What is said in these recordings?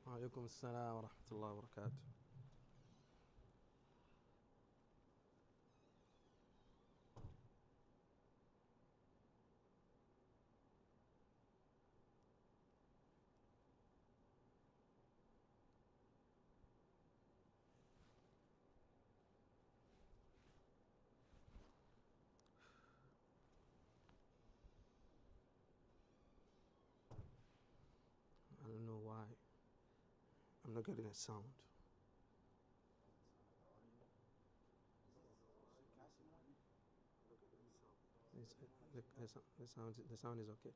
وعليكم السلام ورحمة الله وبركاته. I don't know why. I'm not getting a sound. The sound is okay.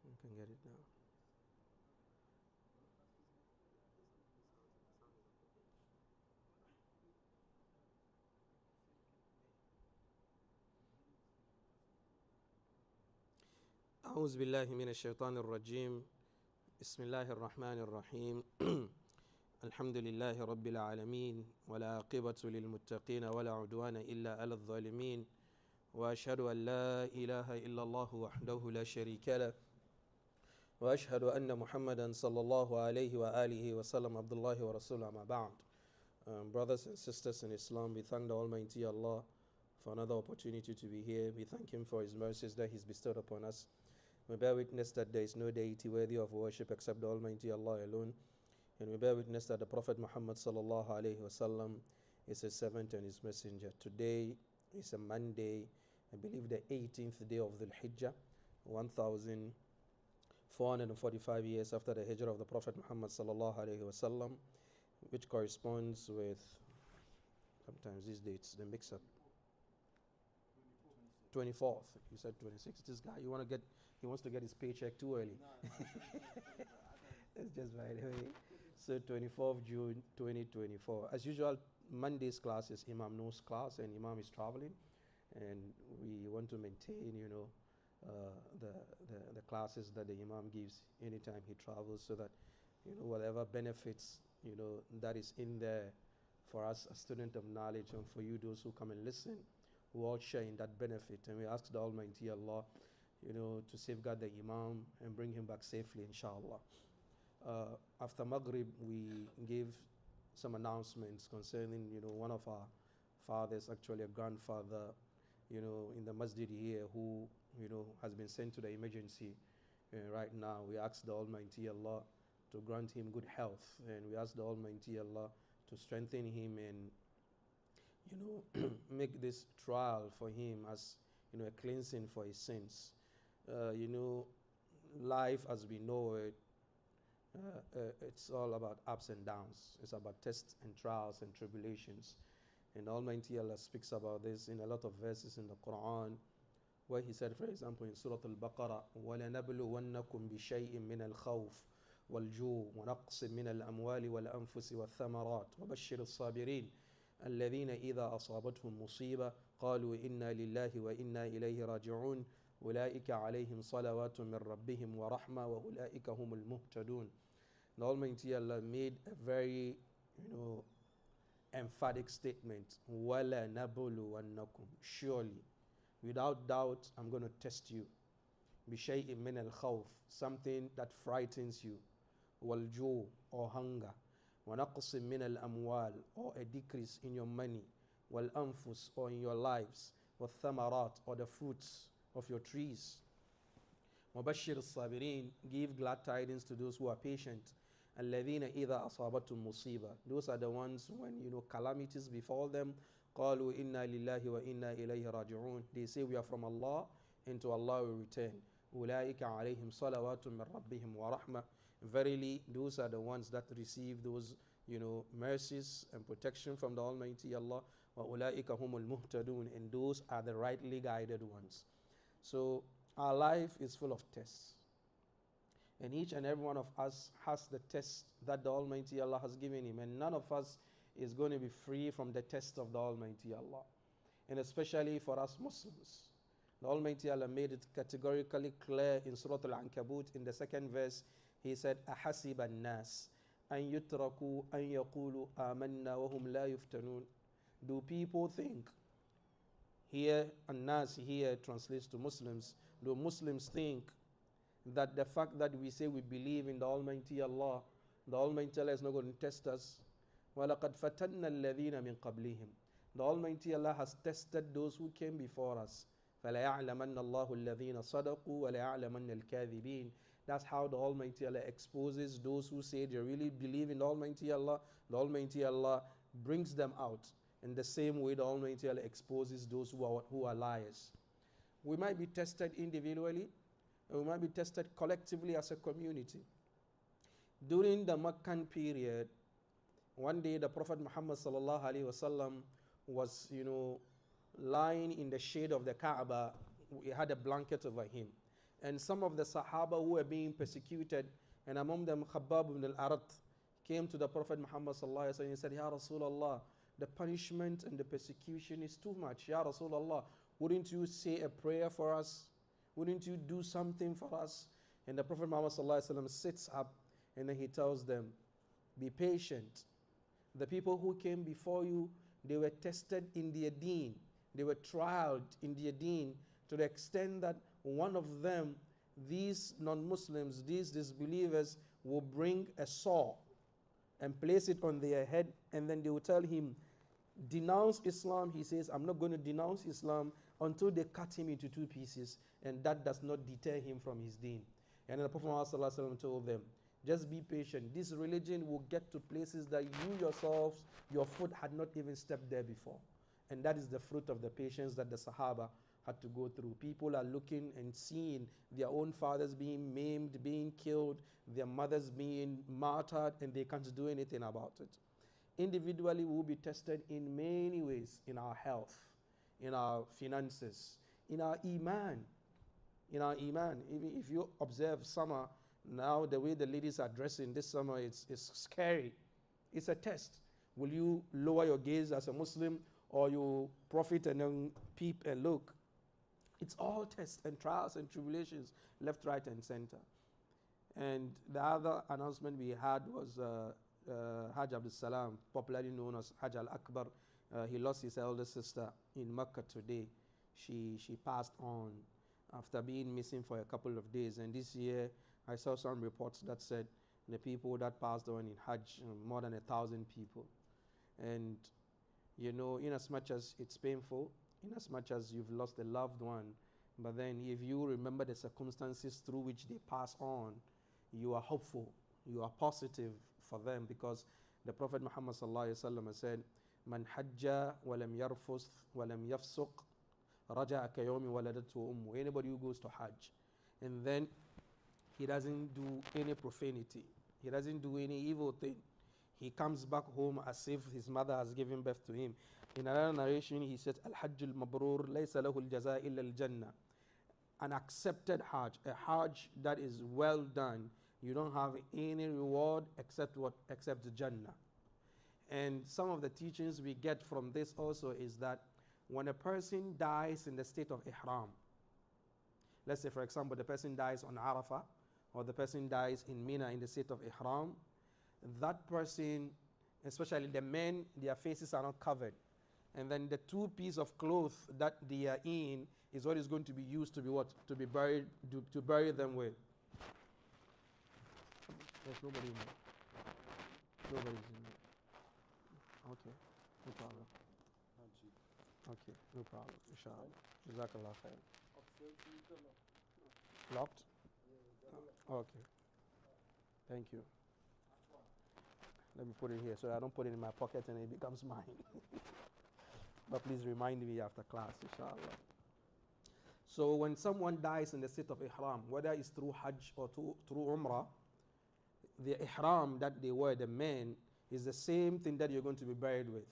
You can get it now. أعوذ بالله من الشيطان الرجيم. بسم الله الرحمن الرحيم. الحمد لله رب العالمين ولا عاقبة للمتقين ولا عدوان إلا على الظالمين وأشهد أن لا إله إلا الله وحده لا شريك له وأشهد أن محمدا صلى الله عليه وآله وسلم عبد الله ورسوله أما بعد. Brothers and sisters in Islam, we thank the Almighty Allah for another opportunity to be here. We thank Him for His mercies that He's bestowed upon us. We bear witness that there is no deity worthy of worship except the Almighty Allah alone. And we bear witness that the Prophet Muhammad sallallahu alaihi wasallam is His servant and His messenger. Today is a Monday, I believe the 18th day of Dhul Hijjah, 1445 years after the Hijrah of the Prophet Muhammad sallallahu alaihi wasallam, which corresponds with, sometimes these dates they mix up. 24th. You said 26th. This guy, he wants to get his paycheck too early. That's just by the way. So 24th June 2024. As usual, Monday's class is Imam No's class, and Imam is traveling, and we want to maintain, the classes that the Imam gives anytime he travels, so that whatever benefits that is in there for us, a student of knowledge, and for you, those who come and listen, who all share in that benefit. And we ask the Almighty Allah, to safeguard the Imam and bring him back safely, inshallah. After Maghrib, we gave some announcements concerning, one of our fathers, actually a grandfather, in the Masjid here, who, has been sent to the emergency right now. We ask the Almighty Allah to grant him good health, and we ask the Almighty Allah to strengthen him and make this trial for him as a cleansing for his sins. Life as we know it, it's all about ups and downs. It's about tests and trials and tribulations. And Almighty Allah speaks about this in a lot of verses in the Quran, where He said, for example, in Surah Al-Baqarah, وَلَنَبْلُوَنَّكُمْ بِشَيْءٍ مِّنَ الْخَوْفِ وَالْجُوعِ وَنَقْصٍ مِّنَ الْأَمْوَالِ وَالْأَنفُسِ وَالثَّمَرَاتِ وَبَشِّرِ الصَّابِرِينَ الذين إذا أصابتهم مصيبة قالوا إنا لله وإنا إليه راجعون أولئك عليهم صلوات من ربهم ورحمة وأولئك هم المهتدون. The Almighty Allah made a very emphatic statement, وَلَا نَبْلُوَنَّكُمْ, surely, without doubt, I'm going to test you. بِشَيْءٍ مِّنَ الْخَوْفِ, something that frightens you. وَالْجُوعِ, or hunger. وَنَقْصٍ مِّنَ الْأَمْوَالِ, or a decrease in your money. وَالْأَنفُسِ, or in your lives. وَالثَّمَرَاتِ, or the fruits of your trees. وَبَشِّرِ الصَّابِرِينَ, give glad tidings to those who are patient. الَّذِينَ إِذَا أَصَابَتْهُمْ مُصِيبَةٌ, those are the ones when calamities befall them. قَالُوا إِنَّا لِلَّهِ وَإِنَّا إِلَيْهِ رَاجِعُونَ, they say we are from Allah and to Allah we return. أُولَٰئِكَ عَلَيْهِمْ صَلَوَاتٌ مِّن رَبِّهِمْ وَرَحْمَةٌ, verily those are the ones that receive those mercies and protection from the Almighty Allah. وَأُولَٰئِكَ هُمُ الْمُهْتَدُونَ, and those are the rightly guided ones. So our life is full of tests, and each and every one of us has the test that the Almighty Allah has given him, and none of us is going to be free from the test of the Almighty Allah. And especially for us Muslims, the Almighty Allah made it categorically clear in Surah Al-Ankabut in the second verse. He said, أَحَسِبَ النَّاسِ أَن يُتْرَكُوا أَن يَقُولُوا آمَنَّا وَهُمْ لَا يُفْتَنُونَ, do people think, here An-Nas here translates to Muslims, do Muslims think that the fact that we say we believe in the Almighty Allah, The Almighty Allah is not going to test us. وَلَقَدْ فَتَنَّ الَّذِينَ مِنْ قَبْلِهِمْ. The Almighty Allah has tested those who came before us. فَلَيَعْلَمَنَّ اللَّهُ الَّذِينَ صَدَقُوا وَلَيَعْلَمَنَّ الْكَاذِبِينَ. That's how the Almighty Allah exposes those who say they really believe in the Almighty Allah. The Almighty Allah brings them out. In the same way, the Almighty Allah exposes those who are liars. We might be tested individually, and we might be tested collectively as a community. During the Meccan period, one day the Prophet Muhammad sallallahu alaihi wasallam was, lying in the shade of the Kaaba. He had a blanket over him. And some of the Sahaba who were being persecuted, and among them Khabbab ibn al-Arat, came to the Prophet Muhammad sallallahu alaihi wasallam and said, Ya Rasulullah, the punishment and the persecution is too much. Ya Rasulullah, wouldn't you say a prayer for us? Wouldn't you do something for us? And the Prophet Muhammad sallallahu alaihi wasallam sits up and then he tells them, be patient. The people who came before you, they were tested in their deen. They were trialed in their deen to the extent that one of them, these non-Muslims, these disbelievers, will bring a saw and place it on their head, and then they will tell him, denounce Islam. He says, I'm not going to denounce Islam until they cut him into two pieces, and that does not deter him from his deen. And then the Prophet Muhammad told them, just be patient. This religion will get to places that you yourselves, your foot had not even stepped there before. And that is the fruit of the patience that the Sahaba had to go through. People are looking and seeing their own fathers being maimed, being killed, their mothers being martyred, and they can't do anything about it. Individually, we will be tested in many ways, in our health, in our finances, in our iman. In our iman. If you observe summer, now the way the ladies are dressing this summer, it's scary. It's a test. Will you lower your gaze as a Muslim, or you profit and then peep and look? It's all tests and trials and tribulations, left, right, and center. And the other announcement we had was Hajj Abdul Salam, popularly known as Hajj al-Akbar. He lost his elder sister in Mecca today. She passed on after being missing for a couple of days. And this year, I saw some reports that said the people that passed on in Hajj, more than 1,000 people. And, in as much as it's painful, in as much as you've lost a loved one, but then if you remember the circumstances through which they pass on, you are hopeful, you are positive for them, because the Prophet Muhammad sallallahu alaihi wasallam said, "Man hajja wa lam yarfus wa lam yafsuq, raja'a ka yawmi waladatu ummu." Anybody who goes to Hajj and then he doesn't do any profanity, he doesn't do any evil thing, he comes back home as if his mother has given birth to him. In another narration, he said, Al-Hajj al-Mabrur laysa lahu al-jaza illa al-Jannah. An accepted Hajj, a Hajj that is well done, you don't have any reward except what? Except the Jannah. And some of the teachings we get from this also is that when a person dies in the state of Ihram, let's say for example the person dies on Arafah, or the person dies in Mina in the state of Ihram, that person, especially the men, their faces are not covered. And then the two pieces of cloth that they are in is what is going to be used to be what? To be buried, to bury them with. There's nobody in there. Nobody's in there. Okay, no problem. Okay, no problem. Inshallah. Jazakallah khair. Locked? Okay. Thank you. Let me put it here so I don't put it in my pocket and it becomes mine. But please remind me after class, inshallah. So when someone dies in the state of Ihram, whether it's through Hajj or through Umrah, the Ihram that they wear, the men, is the same thing that you're going to be buried with.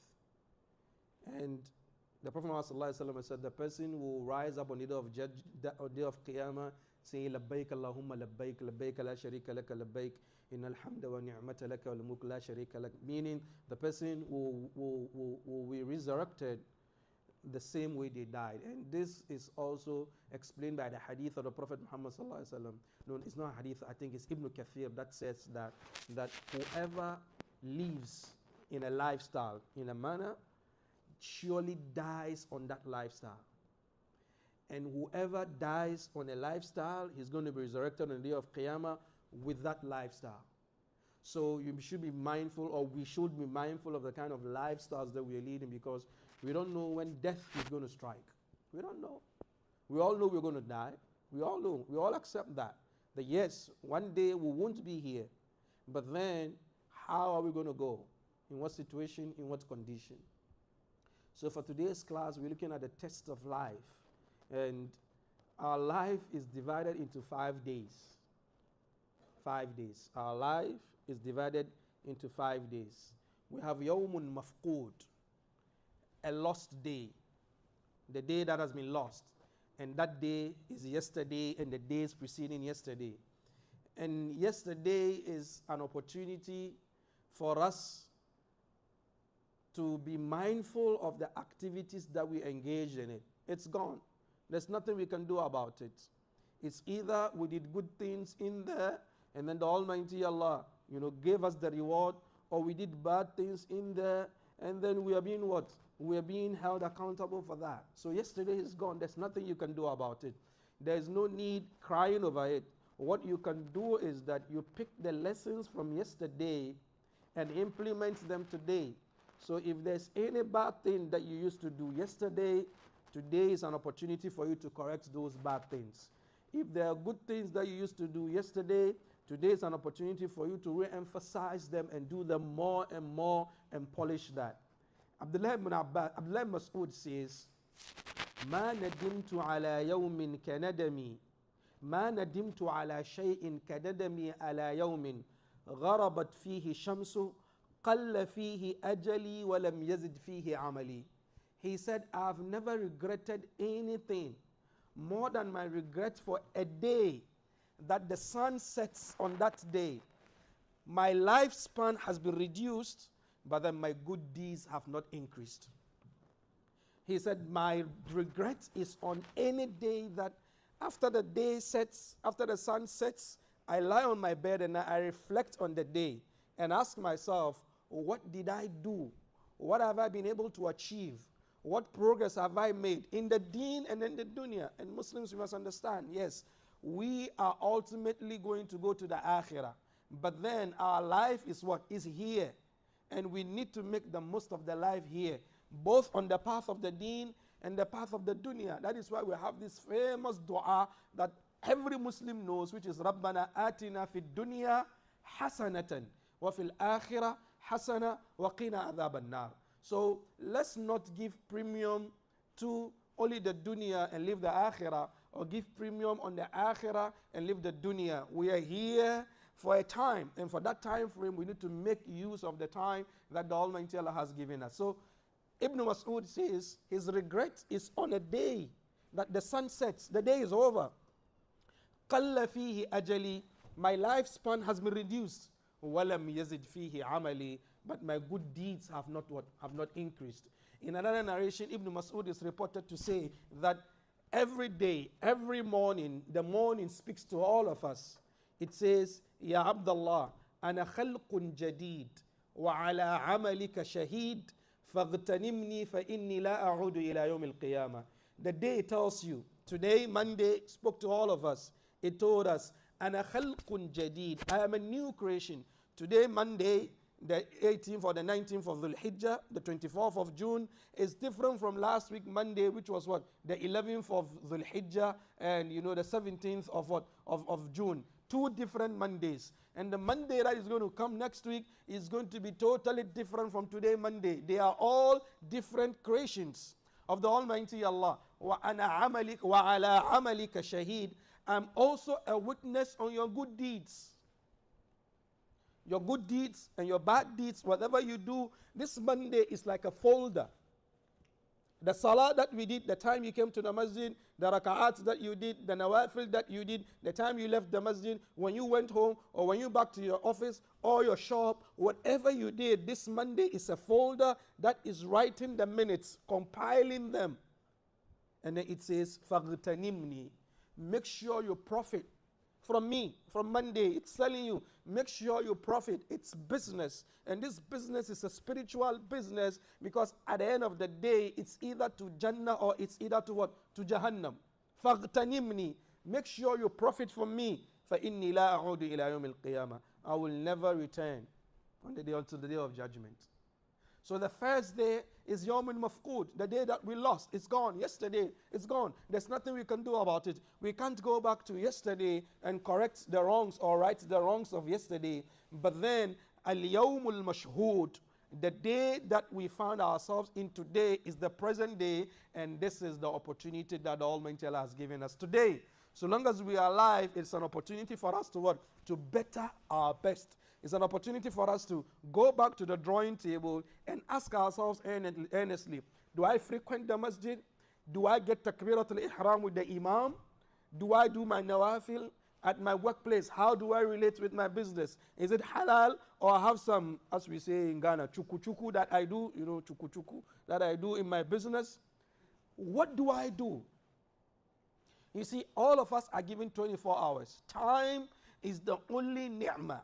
And the Prophet ﷺ said the person will rise up on the day of day of Qiyamah saying, Labbaik Allahumma labbaik, labbaik la sharika laka labbaik, innal hamda wa ni'mata laka wal mulk la sharika lak. Meaning the person will be resurrected the same way they died. And this is also explained by the hadith of the Prophet Muhammad ﷺ. No, it's not a hadith, I think it's Ibn Kathir that says that whoever lives in a lifestyle, in a manner, surely dies on that lifestyle. And whoever dies on a lifestyle, he's going to be resurrected on the day of Qiyamah with that lifestyle. So you should be mindful, or we should be mindful of the kind of lifestyles that we are leading, because we don't know when death is going to strike. We don't know. We all know we're going to die. We all know. We all accept that. That yes, one day we won't be here. But then, how are we going to go? In what situation? In what condition? So for today's class, we're looking at the test of life. And our life is divided into 5 days. 5 days. Our life is divided into 5 days. We have Yawmun Mafqud, a lost day. The day that has been lost. And that day is yesterday and the days preceding yesterday. And yesterday is an opportunity for us to be mindful of the activities that we engaged in it. It's gone. There's nothing we can do about it. It's either we did good things in there and then the Almighty Allah, gave us the reward, or we did bad things in there and then we are being what? We are being held accountable for that. So yesterday is gone. There's nothing you can do about it. There's no need crying over it. What you can do is that you pick the lessons from yesterday and implement them today. So if there's any bad thing that you used to do yesterday, today is an opportunity for you to correct those bad things. If there are good things that you used to do yesterday, today is an opportunity for you to re-emphasize them and do them more and polish that. Abdullah ibn Mas'ud says, ما ندمت على يوم كندمي ما ندمت على شيء كندمي على يوم غربت فيه شمس قل فيه أجلي ولم يزد فيه عملي. He said, I have never regretted anything more than my regret for a day that the sun sets on that day. My lifespan has been reduced, but then my good deeds have not increased. He said, my regret is on any day that after the day sets, after the sun sets, I lie on my bed and I reflect on the day and ask myself, what did I do? What have I been able to achieve? What progress have I made in the deen and in the dunya? And Muslims, we must understand, yes, we are ultimately going to go to the akhirah. But then our life is what? Is here. And we need to make the most of the life here, both on the path of the deen and the path of the dunya. That is why we have this famous dua that every Muslim knows, which is Rabbana atina fid dunya hasanatan wa fil akhirah hasana wa qina adhab an-nar. So let's not give premium to only the dunya and leave the akhirah, or give premium on the akhirah and leave the dunya. We are here for a time, and for that time frame we need to make use of the time that the Almighty Allah has given us. So Ibn Mas'ud says his regret is on a day that the sun sets, the day is over. قَلَّ فِيهِ أَجَلِي, my lifespan has been reduced. وَلَمْ يَزِدْ فِيهِ عَمَلِي, but my good deeds have not increased. In another narration, Ibn Mas'ud is reported to say that every day, every morning, the morning speaks to all of us. It says, Ya Abdullah, ana khalqun jadid, wa ala amalika shahid, faghtanimni fa inni la a'udu ila yawm al-qiyamah. The day tells you, today, Monday, spoke to all of us. It told us, ana khalqun jadid, I am a new creation. Today, Monday, the 18th or the 19th of Dhul Hijjah, the 24th of June, is different from last week, Monday, which was what? The 11th of Dhul Hijjah, and the 17th of what? Of June. 2 different Mondays. And the Monday that is going to come next week is going to be totally different from today, Monday. They are all different creations of the Almighty Allah. وَعَلَىٰ عَمَلِكَ شَهِيد. I'm also a witness on your good deeds. Your good deeds and your bad deeds, whatever you do, this Monday is like a folder. The salah that we did, the time you came to the masjid, the raka'at that you did, the nawafil that you did, the time you left the masjid, when you went home, or when you back to your office or your shop, whatever you did, this Monday is a folder that is writing the minutes, compiling them. And then it says, فَغْتَنِمْنِي, make sure you profit from me, from Monday. It's telling you, make sure you profit. It's business. And this business is a spiritual business, because at the end of the day, it's either to Jannah or it's either to what? To Jahannam. فَاغْتَنِمْنِي, make sure you profit from me. فَإِنِّي لَا أَعُودُ إِلَى يَوْمِ الْقِيَامَةِ I will never return on the day until the day of judgment. So the first day is Yawmul Mafqud, the day that we lost. It's gone. Yesterday, it's gone. There's nothing we can do about it. We can't go back to yesterday and correct the wrongs or right the wrongs of yesterday. But then, Al-Yawmul Mashhud, the day that we found ourselves in today is the present day, and this is the opportunity that the Almighty Allah has given us today. So long as we are alive, it's an opportunity for us to what? To better our best. It's an opportunity for us to go back to the drawing table and ask ourselves earnestly, do I frequent the masjid? Do I get takbiratul ihram with the imam? Do I do my nawafil at my workplace? How do I relate with my business? Is it halal, or I have some, as we say in Ghana, chuku chuku that I do, chuku chuku that I do in my business? What do I do? You see, all of us are given 24 hours. Time is the only ni'mah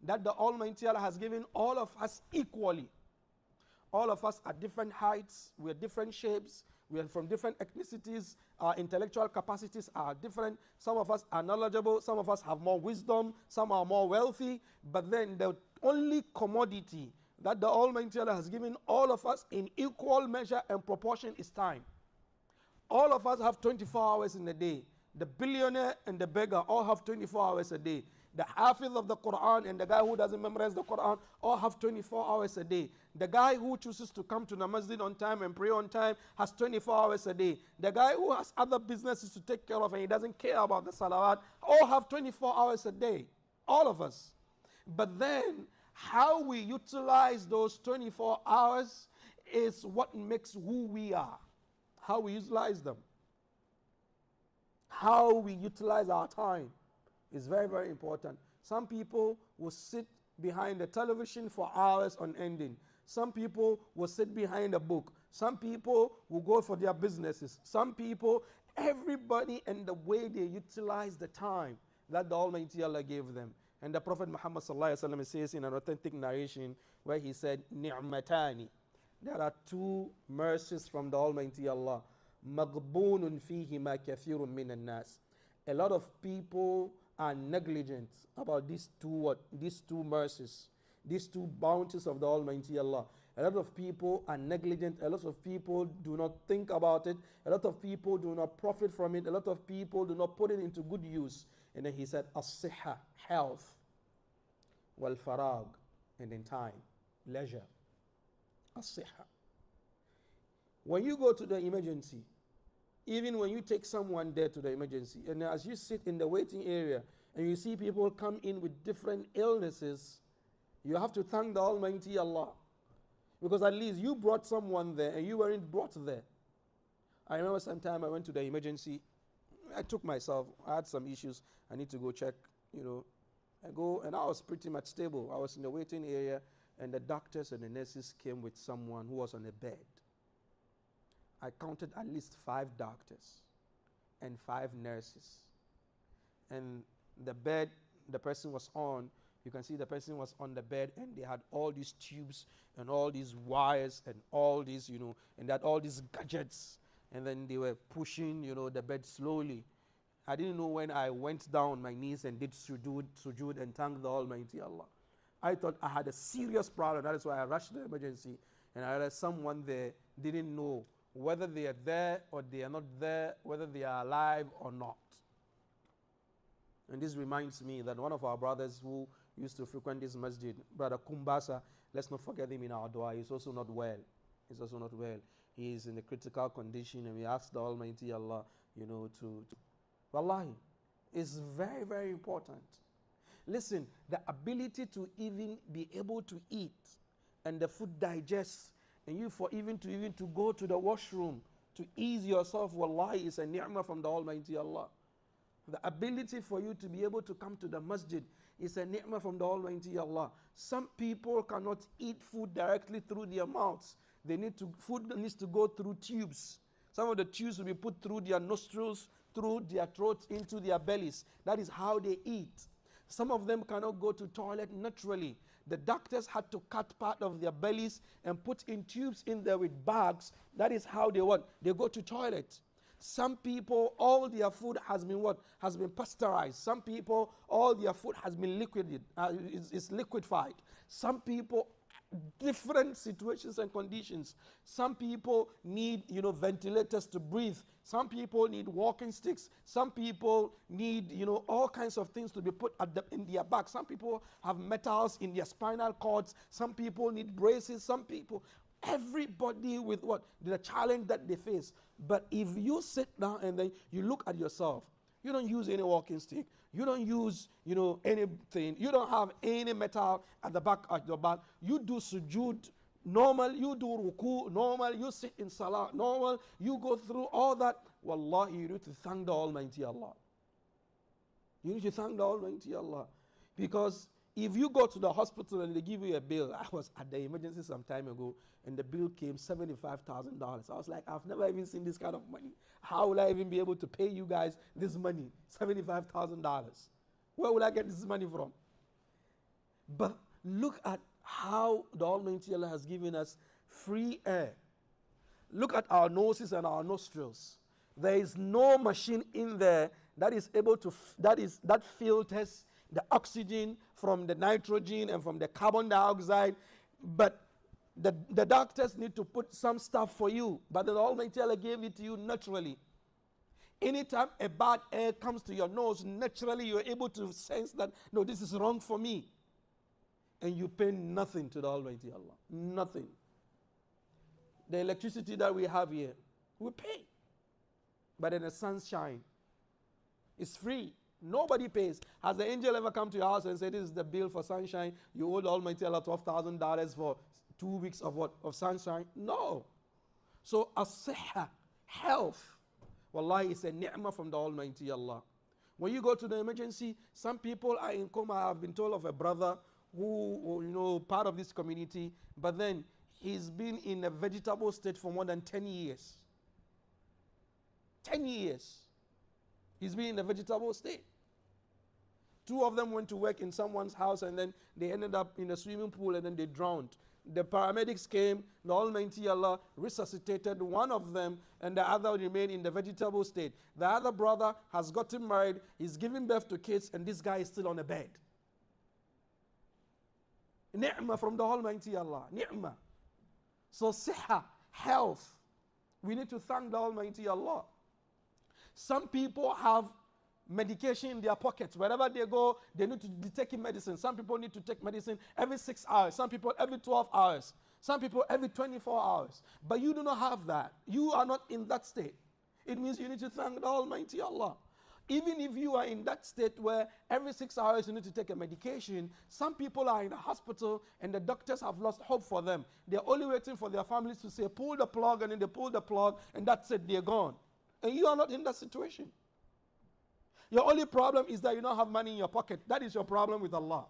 that the Almighty Allah has given all of us equally. All of us are different heights, we are different shapes, we are from different ethnicities, our intellectual capacities are different. Some of us are knowledgeable, some of us have more wisdom, some are more wealthy. But then the only commodity that the Almighty Allah has given all of us in equal measure and proportion is time. All of us have 24 hours in a day. The billionaire and the beggar all have 24 hours a day. The hafiz of the Quran and the guy who doesn't memorize the Quran all have 24 hours a day. The guy who chooses to come to the masjid on time and pray on time has 24 hours a day. The guy who has other businesses to take care of and he doesn't care about the salawat all have 24 hours a day. All of us. But then how we utilize those 24 hours is what makes who we are. How we utilize them. How we utilize our time is very, very important. Some people will sit behind the television for hours on ending. Some people will sit behind a book. Some people will go for their businesses. Some people, everybody and the way they utilize the time that the Almighty Allah gave them. And the Prophet Muhammad says in an authentic narration where he said, Ni'matani. There are two mercies from the Almighty Allah. مَغْبُونٌ فِيهِمَا كَثِيرٌ مِّنَ النَّاسِ. A lot of people are negligent about these two mercies, these two bounties of the Almighty Allah. A lot of people are negligent. A lot of people do not think about it. A lot of people do not profit from it. A lot of people do not put it into good use. And then he said, as-siha, health, wal-farag, and in time, leisure. As-siha. When you go to the emergency, even when you take someone there to the emergency, and as you sit in the waiting area and you see people come in with different illnesses, you have to thank the Almighty Allah. Because at least you brought someone there and you weren't brought there. I remember sometime I went to the emergency. I took myself, I had some issues, I need to go check, I go and I was pretty much stable. I was in the waiting area and the doctors and the nurses came with someone who was on a bed. I counted at least 5 doctors and 5 nurses. And the bed the person was on, you can see the person was on the bed and they had all these tubes and all these wires and all these, and they had all these gadgets. And then they were pushing, the bed slowly. I didn't know when I went down on my knees and did sujood and thanked the Almighty Allah. I thought I had a serious problem. That is why I rushed the emergency. And I realized someone there didn't know whether they are there or they are not there, whether they are alive or not. And this reminds me that one of our brothers who used to frequent this masjid, Brother Kumbasa, let's not forget him in our dua. He's also not well. He is in a critical condition, and we ask the Almighty Allah, to Wallahi, it's very, very important. Listen, the ability to even be able to eat and the food digests, and you for even to go to the washroom to ease yourself, wallahi, is a ni'mah from the Almighty Allah. The ability for you to be able to come to the masjid is a ni'mah from the Almighty Allah. Some people cannot eat food directly through their mouths. Food needs to go through tubes. Some of the tubes will be put through their nostrils, through their throats, into their bellies. That is how they eat. Some of them cannot go to toilet naturally. The doctors had to cut part of their bellies and put in tubes in there with bags. That is how they go to toilet. Some people, all their food has been what? Has been pasteurized. Some people, all their food has been liquid, is liquefied. Some people, different situations and conditions. Some people need, ventilators to breathe. Some people need walking sticks. Some people need, all kinds of things to be put in their back. Some people have metals in their spinal cords. Some people need braces. Some people, everybody with what? The challenge that they face. But if you sit down and then you look at yourself, you don't use any walking stick. You don't use, anything. You don't have any metal at the back of your back. You do sujood normal. You do ruku normal. You sit in salah normal. You go through all that. Wallahi, you need to thank the Almighty Allah. You need to thank the Almighty Allah. Because if you go to the hospital and they give you a bill, I was at the emergency some time ago, and the bill came $75,000. I was like, I've never even seen this kind of money. How will I even be able to pay you guys this money? $75,000. Where will I get this money from? But look at how the Almighty Allah has given us free air. Look at our noses and our nostrils. There is no machine in there that is able to, that filters the oxygen from the nitrogen and from the carbon dioxide. But the doctors need to put some stuff for you. But the Almighty Allah gave it to you naturally. Anytime a bad air comes to your nose, naturally you're able to sense that, no, this is wrong for me. And you pay nothing to the Almighty Allah. Nothing. The electricity that we have here, we pay. But in the sunshine, it's free. Nobody pays. Has the angel ever come to your house and said, this is the bill for sunshine? You owe the Almighty Allah $12,000 for 2 weeks of what? Of sunshine? No. So, as-sihha, health, wallahi, is a ni'mah from the Almighty Allah. When you go to the emergency, some people are in coma. I've been told of a brother who, part of this community, but then he's been in a vegetable state for more than 10 years. 10 years. He's been in a vegetable state. 2 of them went to work in someone's house and then they ended up in a swimming pool and then they drowned. The paramedics came, the Almighty Allah resuscitated one of them and the other remained in the vegetable state. The other brother has gotten married, he's giving birth to kids, and this guy is still on a bed. Ni'mah from the Almighty Allah. Ni'mah. So sihha, health. We need to thank the Almighty Allah. Some people have medication in their pockets. Wherever they go, they need to be taking medicine. Some people need to take medicine every 6 hours. Some people every 12 hours. Some people every 24 hours. But you do not have that. You are not in that state. It means you need to thank the Almighty Allah. Even if you are in that state where every 6 hours you need to take a medication, some people are in a hospital and the doctors have lost hope for them. They're only waiting for their families to say, pull the plug, and then they pull the plug, and that's it, they're gone. And you are not in that situation. Your only problem is that you don't have money in your pocket. That is your problem with Allah.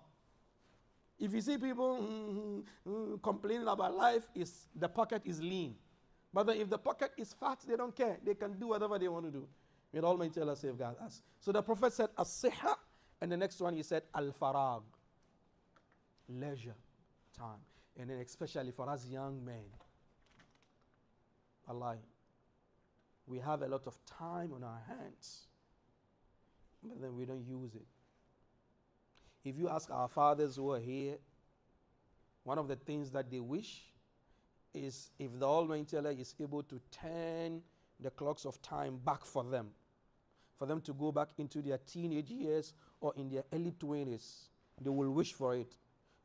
If you see people complaining about life, the pocket is lean. But then if the pocket is fat, they don't care. They can do whatever they want to do. May Almighty Allah safeguard us. So the Prophet said, as-sihha, and the next one he said, al-farag, leisure, time. And then especially for us young men, Allah, we have a lot of time on our hands, but then we don't use it. If you ask our fathers who are here, one of the things that they wish is if the Almighty Allah is able to turn the clocks of time back for them to go back into their teenage years or in their early 20s, they will wish for it.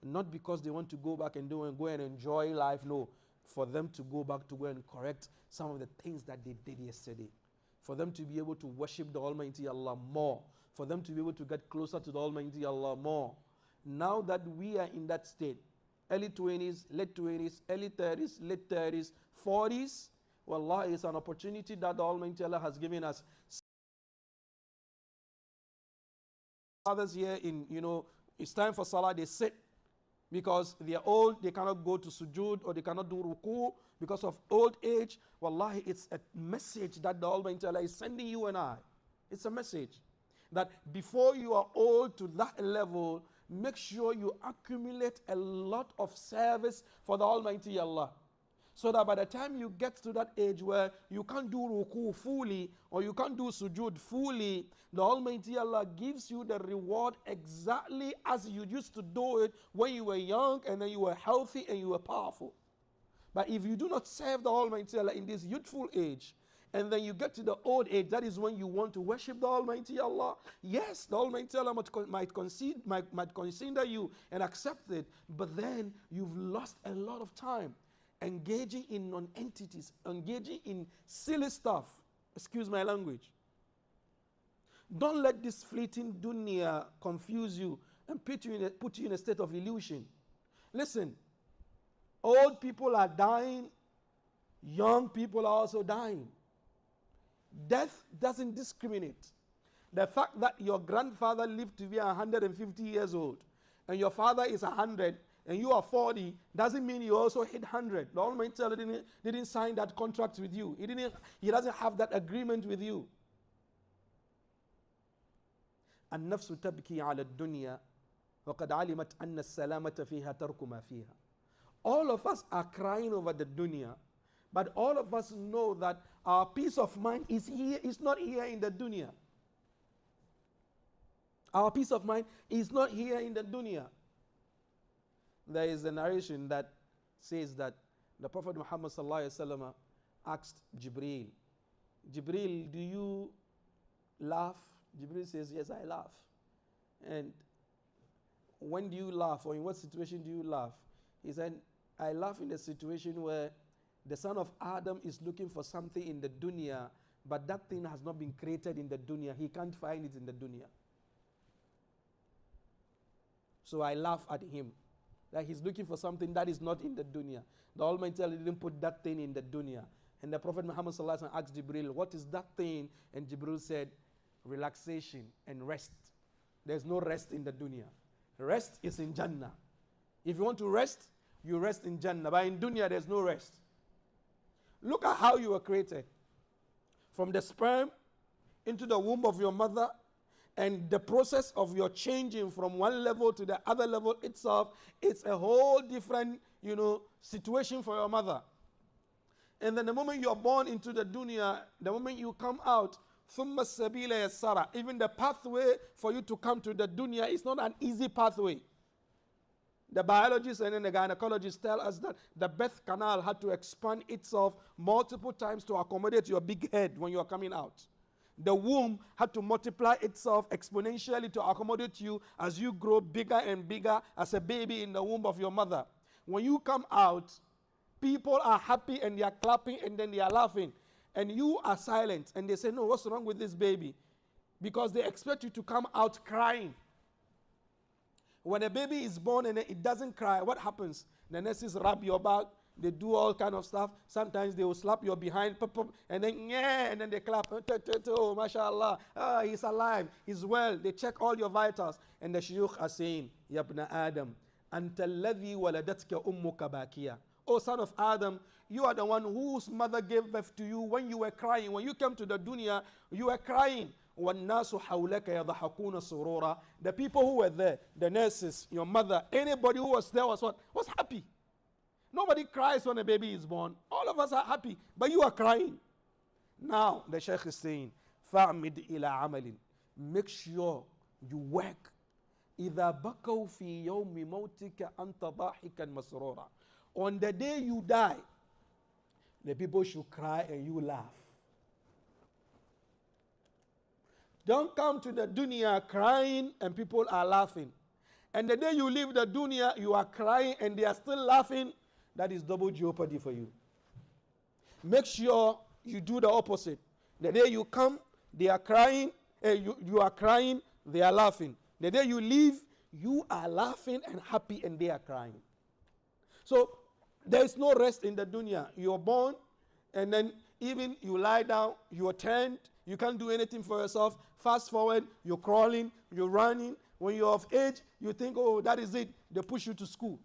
Not because they want to go back and go and enjoy life, no. For them to go back to go and correct some of the things that they did yesterday. For them to be able to worship the Almighty Allah more. For them to be able to get closer to the Almighty Allah more. Now that we are in that state, early 20s, late 20s, early 30s, late 30s, 40s, wallah, it's an opportunity that the Almighty Allah has given us. Others here it's time for salah, they sit because they are old, they cannot go to sujood or they cannot do ruku because of old age. Wallahi, it's a message that the Almighty Allah is sending you and I. It's a message that before you are old to that level, make sure you accumulate a lot of service for the Almighty Allah. So that by the time you get to that age where you can't do ruku fully or you can't do sujood fully, the Almighty Allah gives you the reward exactly as you used to do it when you were young and then you were healthy and you were powerful. But if you do not serve the Almighty Allah in this youthful age, and then you get to the old age, that is when you want to worship the Almighty Allah. Yes, the Almighty Allah might consider you and accept it, but then you've lost a lot of time engaging in non-entities, engaging in silly stuff. Excuse my language. Don't let this fleeting dunya confuse you and put you in a state of illusion. Listen, old people are dying, young people are also dying. Death doesn't discriminate. The fact that your grandfather lived to be 150 years old and your father is 100 and you are 40 doesn't mean you also hit 100. The Almighty Allah didn't sign that contract with you. He doesn't have that agreement with you. النفس تبكي على الدنيا وقد علمت أن السلامة فيها ترك ما فيها. All of us are crying over the dunya, but all of us know that our peace of mind is not here in the dunya. Our peace of mind is not here in the dunya. There is a narration that says that the Prophet Muhammad sallallahu alaihi wasallam asked Jibreel, Jibreel, do you laugh? Jibreel says, yes, I laugh. And when do you laugh, or in what situation do you laugh? He said, I laugh in a situation where the son of Adam is looking for something in the dunya, but that thing has not been created in the dunya. He can't find it in the dunya. So I laugh at him, that he's looking for something that is not in the dunya. The Almighty Allah didn't put that thing in the dunya. And the Prophet Muhammad sallallahu alaihi wasallam asked Jibreel, what is that thing? And Jibreel said, relaxation and rest. There's no rest in the dunya. Rest is in Jannah. If you want to rest, you rest in Jannah. But in dunya, there's no rest. Look at how you were created. From the sperm into the womb of your mother, and the process of your changing from one level to the other level itself, it's a whole different, situation for your mother. And then the moment you're born into the dunya, the moment you come out, ثُمَّ السَّبِيلَ يَسَّرَ, even the pathway for you to come to the dunya is not an easy pathway. The biologists and then the gynecologists tell us that the birth canal had to expand itself multiple times to accommodate your big head when you are coming out. The womb had to multiply itself exponentially to accommodate you as you grow bigger and bigger as a baby in the womb of your mother. When you come out, people are happy and they are clapping and then they are laughing. And you are silent and they say, no, what's wrong with this baby? Because they expect you to come out crying. When a baby is born and it doesn't cry, what happens? The nurses rub your back, they do all kind of stuff. Sometimes they will slap your behind, pop, pop, and then yeah, and then they clap. Oh, mashallah, he's alive, he's well. They check all your vitals. And the shuyukh are saying, Yabna Adam, anta alladhi waladatka ummuka bakiya. Oh, son of Adam, you are the one whose mother gave birth to you when you were crying. When you came to the dunya, you were crying. وَالنَّاسُ حَوْلَكَ يَضَحَكُونَ سُرُورًا. The people who were there, the nurses, your mother, anybody who was there was what? Was happy. Nobody cries when a baby is born. All of us are happy, but you are crying. Now, the Shaykh is saying, فَعْمِدْ إِلَى عَمَلٍ. Make sure you work. إِذَا بَكَوْا فِي يَوْمِ مَوْتِكَ أَنْتَ ضَاحِكًا مَسْرُورًا. On the day you die, the people should cry and you laugh. Don't come to the dunya crying and people are laughing. And the day you leave the dunya, you are crying and they are still laughing. That is double jeopardy for you. Make sure you do the opposite. The day you come, they are crying, you are crying, they are laughing. The day you leave, you are laughing and happy and they are crying. So there is no rest in the dunya. You are born and then even you lie down, you are turned, you can't do anything for yourself. Fast forward, you're crawling, you're running. When you're of age, you think, oh, that is it. They push you to school.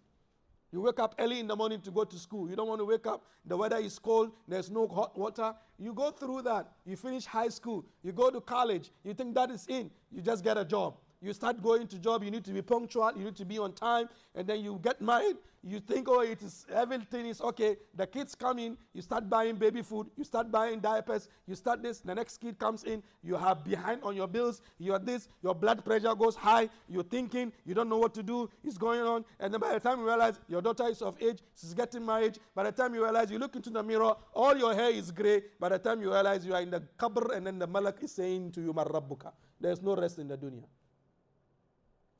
You wake up early in the morning to go to school. You don't want to wake up. The weather is cold. There's no hot water. You go through that. You finish high school. You go to college. You think that is in. You just get a job. you start going to job, you need to be punctual, you need to be on time, and then you get married, you think, oh, it is, everything is okay. The kids come in, you start buying baby food, you start buying diapers, you start this, the next kid comes in, you are behind on your bills, you are this, your blood pressure goes high, you're thinking, you don't know what to do, it's going on, and then by the time you realize your daughter is of age, she's getting married, by the time you realize, you look into the mirror, all your hair is gray, by the time you realize you are in the qabr, and then the malak is saying to you, Marrabbuka, there's no rest in the dunya.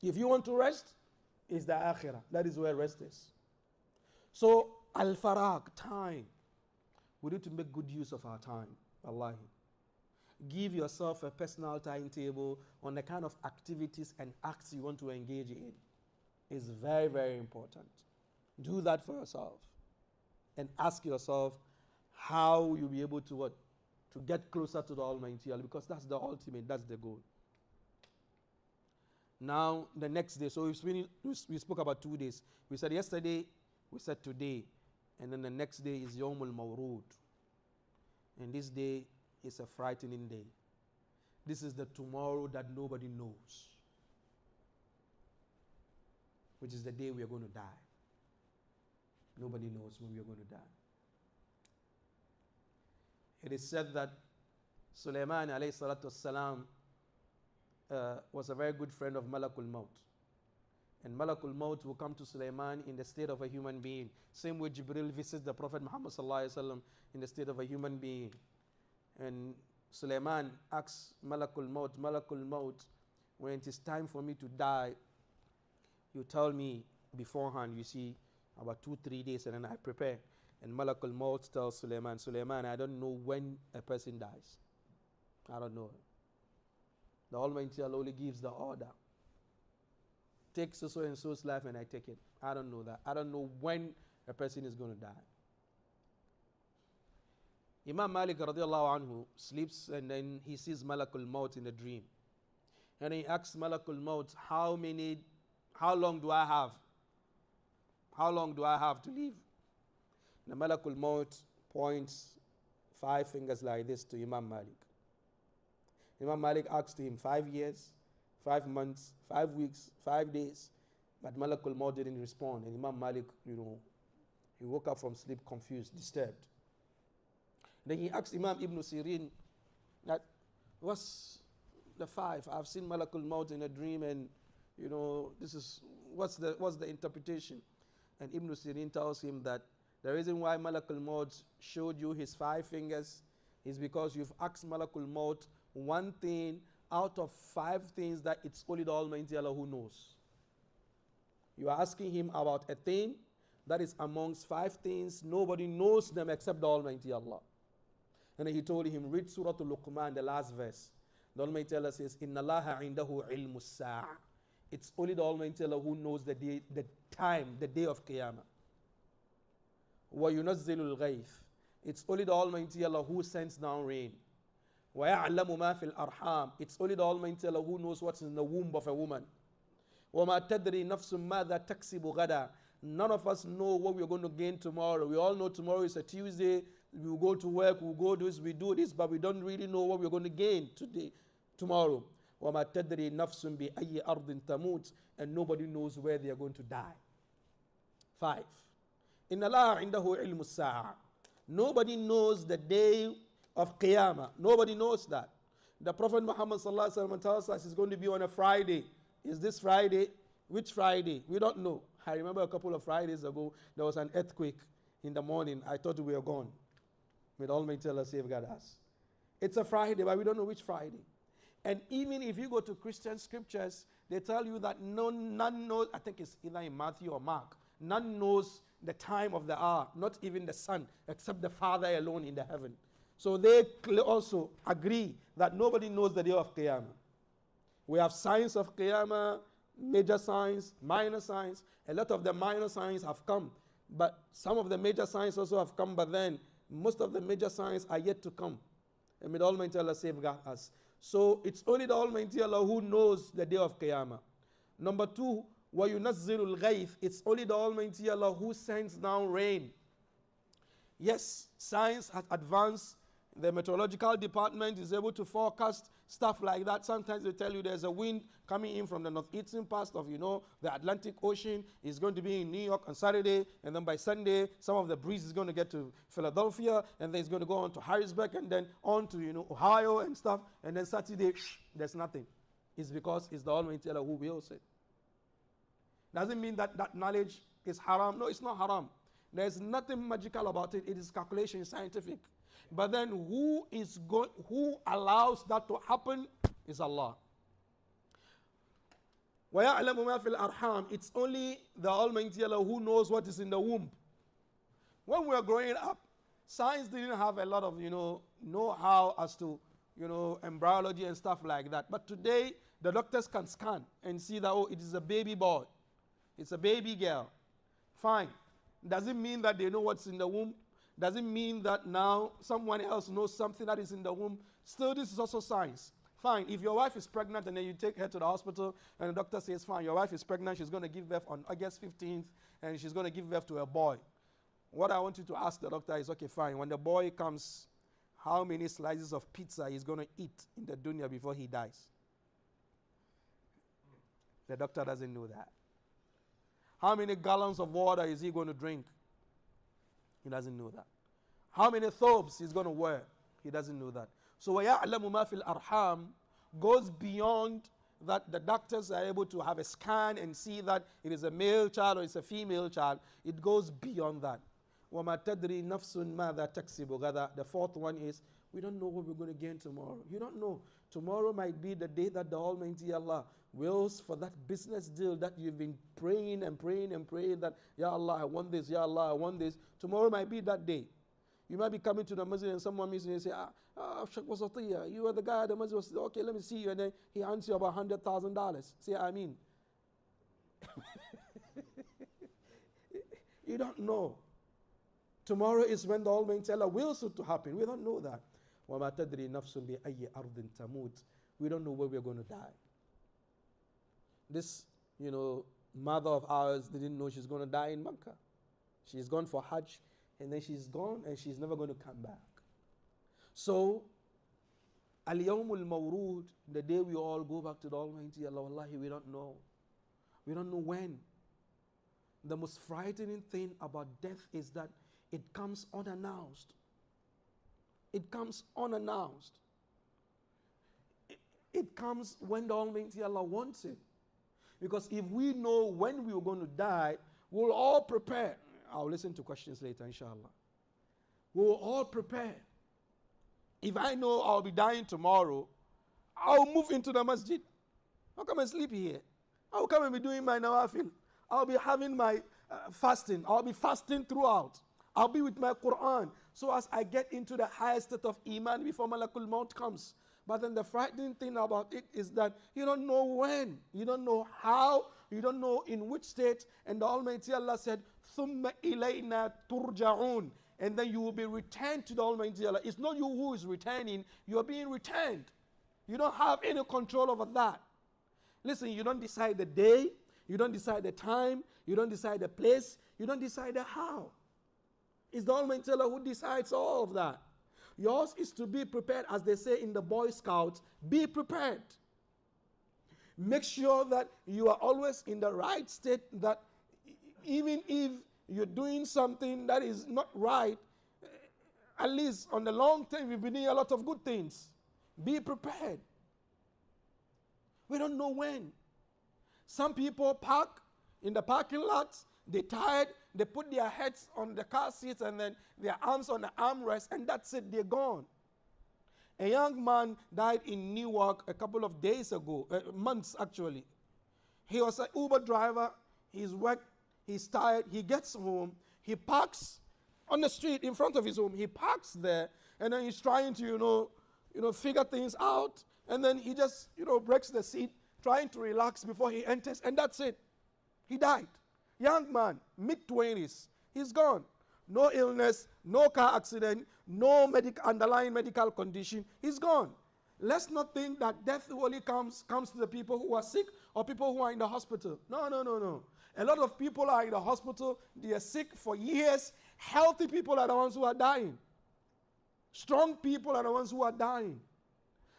If you want to rest, it's the akhirah. That is where rest is. So, al-faraq, time. We need to make good use of our time. Wallahi. Give yourself a personal timetable on the kind of activities and acts you want to engage in. It's very, very important. Do that for yourself. And ask yourself how you'll be able to what? To get closer to the Almighty Allah, because that's the ultimate, that's the goal. Now, the next day, so we spoke about 2 days. We said yesterday, we said today, and then the next day is Yawmul Mawrud. And this day is a frightening day. This is the tomorrow that nobody knows, which is the day we are going to die. Nobody knows when we are going to die. It is said that Sulaiman alayhi salatu wassalam was a very good friend of Malakul Maut. And Malakul Maut will come to Sulaiman in the state of a human being. Same way Jibril visits the Prophet Muhammad sallallahu alaihi wasallam in the state of a human being. And Sulaiman asks Malakul Maut, when it is time for me to die, you tell me beforehand, you see, about 2-3 days, and then I prepare. And Malakul Maut tells Sulaiman, I don't know when a person dies. I don't know. The Almighty Allah only gives the order. Take so and so's life and I take it. I don't know that. I don't know when a person is going to die. Imam Malik radiallahu anhu sleeps and then he sees Malakul Maut in a dream. And he asks Malakul Maut, how long do I have? How long do I have to live? And the Malakul Maut points 5 fingers like this to Imam Malik. Imam Malik asked him 5 years, 5 months, 5 weeks, 5 days. But Malakul Maut didn't respond. And Imam Malik, he woke up from sleep confused, disturbed. Then he asked Imam Ibn Sirin, that, what's the 5? I've seen Malakul Maut in a dream and, this is, what's the interpretation? And Ibn Sirin tells him that the reason why Malakul Maut showed you his 5 fingers is because you've asked Malakul Maut one thing out of 5 things that it's only the Almighty Allah who knows. You are asking him about a thing that is amongst 5 things, nobody knows them except the Almighty Allah. And then he told him, read Surah Al-Luqman, the last verse. The Almighty Allah says, Inna Allaha indahu ilmu sa'a. It's only the Almighty Allah who knows the day, the time, the day of Qiyamah. Wa yunazzilu al-ghayth. It's only the Almighty Allah who sends down rain. وَيَعْلَمُ مَا فِي الْأَرْحَامِ. It's only the Almighty Allah who knows what's in the womb of a woman. وَمَا تَدْرِي نَفْسٌ مَاذَا تَكْسِبُ غَدًا. None of us know what we're going to gain tomorrow. We all know tomorrow is a Tuesday. We will go to work, we'll go do this, we do this, but we don't really know what we're going to gain tomorrow. وَمَا تَدْرِي نَفْسٌ بِأَيِّ أَرْضٍ تَمُوتُ. And nobody knows where they are going to die. 5. إِنَّ اللَّهَ عِنْدَهُ عِلْمُ السَّاعَةِ. Nobody knows the day of Qiyamah. Nobody knows that. The Prophet Muhammad sallallahu alaihi wasallam tells us it's going to be on a Friday. Is this Friday? Which Friday? We don't know. I remember a couple of Fridays ago, there was an earthquake in the morning. I thought we were gone. May the Almighty Allah safeguard us. It's a Friday, but we don't know which Friday. And even if you go to Christian scriptures, they tell you that none knows, I think it's either in Matthew or Mark, none knows the time of the hour, not even the Son, except the Father alone in the heaven. So they also agree that nobody knows the day of Qiyamah. We have signs of Qiyamah, major signs, minor signs. A lot of the minor signs have come, but some of the major signs also have come, but then most of the major signs are yet to come. And may the Almighty Allah safeguard us. So it's only the Almighty Allah who knows the day of Qiyamah. Number 2, وَيُنَزِّلُ الْغَيْثِ. It's only the Almighty Allah who sends down rain. Yes, science has advanced. The meteorological department is able to forecast stuff like that. Sometimes they tell you there's a wind coming in from the northeastern part of, the Atlantic Ocean. It's going to be in New York on Saturday, and then by Sunday, some of the breeze is going to get to Philadelphia, and then it's going to go on to Harrisburg, and then on to, Ohio and stuff, and then Saturday, there's nothing. It's because it's the Almighty Allah who wills it. Doesn't mean that that knowledge is haram. No, it's not haram. There's nothing magical about it. It is calculation, scientific. But then who allows that to happen is Allah. وَيَعْلَمُ مَا فِي الْأَرْحَامِ. It's only the Almighty Allah who knows what is in the womb. When we were growing up, science didn't have a lot of, know-how as to, embryology and stuff like that. But today, the doctors can scan and see that, it is a baby boy. It's a baby girl. Fine. Does it mean that they know what's in the womb? Does it mean that now someone else knows something that is in the womb? Still, this is also science. Fine, if your wife is pregnant and then you take her to the hospital and the doctor says, fine, your wife is pregnant, she's going to give birth on August 15th and she's going to give birth to a boy. What I want you to ask the doctor is, okay, fine, when the boy comes, how many slices of pizza he's going to eat in the dunya before he dies? The doctor doesn't know that. How many gallons of water is he going to drink? He doesn't know that. How many thobes he's going to wear? He doesn't know that. So وَيَعْلَمُ مَا فِي الْأَرْحَامِ goes beyond that the doctors are able to have a scan and see that it is a male child or it's a female child. It goes beyond that. وَمَا تَدْرِي نَفْسٌ مَاذَا تَكْسِبُ غَدًا. The fourth one is, we don't know what we're going to gain tomorrow. You don't know. Tomorrow might be the day that the Almighty Allah wills for that business deal that you've been praying and praying and praying that, Ya Allah, I want this, Ya Allah, I want this. Tomorrow might be that day. You might be coming to the masjid and someone meets you and say, Wasatiya, you are the guy at the masjid. Okay, let me see you. And then he hands you about $100,000. Say, I mean. You don't know. Tomorrow is when the Almighty Allah wills it to happen. We don't know that. وَمَا تَدْرِي نَفْسٌ بِأَيِّ أَرْضٍ تَمُوتُ. We don't know where we're going to die. This, mother of ours didn't know she's going to die in Mecca. She's gone for Hajj, and then she's gone, and she's never going to come back. So, Al-Yawmul Mawrud, the day we all go back to the Almighty Allah, wallahi, we don't know. We don't know when. The most frightening thing about death is that it comes unannounced. It comes unannounced. It comes when the Almighty Allah wants it. Because if we know when we are going to die, we'll all prepare. I'll listen to questions later, inshallah. We'll all prepare. If I know I'll be dying tomorrow, I'll move into the masjid. I'll come and sleep here. I'll come and be doing my nawafil. I'll be having my fasting. I'll be fasting throughout. I'll be with my Quran. So as I get into the highest state of Iman before Malakul Maut comes. But then the frightening thing about it is that you don't know when. You don't know how. You don't know in which state. And the Almighty Allah said, ثُمَّ إِلَيْنَا تُرْجَعُونَ. And then you will be returned to the Almighty Allah. It's not you who is returning. You are being returned. You don't have any control over that. Listen, you don't decide the day. You don't decide the time. You don't decide the place. You don't decide the how. It's the Almighty Allah who decides all of that. Yours is to be prepared, as they say in the Boy Scouts, be prepared. Make sure that you are always in the right state, that even if you're doing something that is not right, at least on the long term, you'll be doing a lot of good things. Be prepared. We don't know when. Some people park in the parking lot, they're tired, they put their heads on the car seats and then their arms on the armrest, and that's it, they're gone. A young man died in Newark a couple of days ago, months actually. He was an Uber driver, he's worked, he's tired, he gets home, he parks on the street in front of his home, he parks there, and then he's trying to, figure things out, and then he just, breaks the seat, trying to relax before he enters, and that's it. He died. Young man, mid-20s, he's gone. No illness, no car accident, no underlying medical condition, he's gone. Let's not think that death only comes to the people who are sick or people who are in the hospital. No. A lot of people are in the hospital, they are sick for years. Healthy people are the ones who are dying. Strong people are the ones who are dying.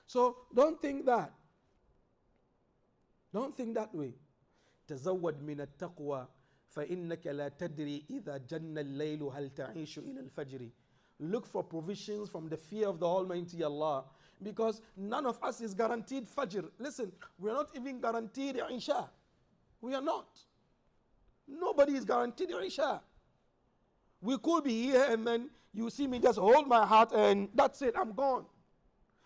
So don't think that. Don't think that way. تزود من التقوى فإنك لا تدري إذا جن الليل هل تعيش إلى الفجر. Look for provisions from the fear of the Almighty Allah, because none of us is guaranteed Fajr. Listen, we are not even guaranteed Isha. We are not. Nobody is guaranteed Isha. We could be here and then you see me just hold my heart and that's it, I'm gone.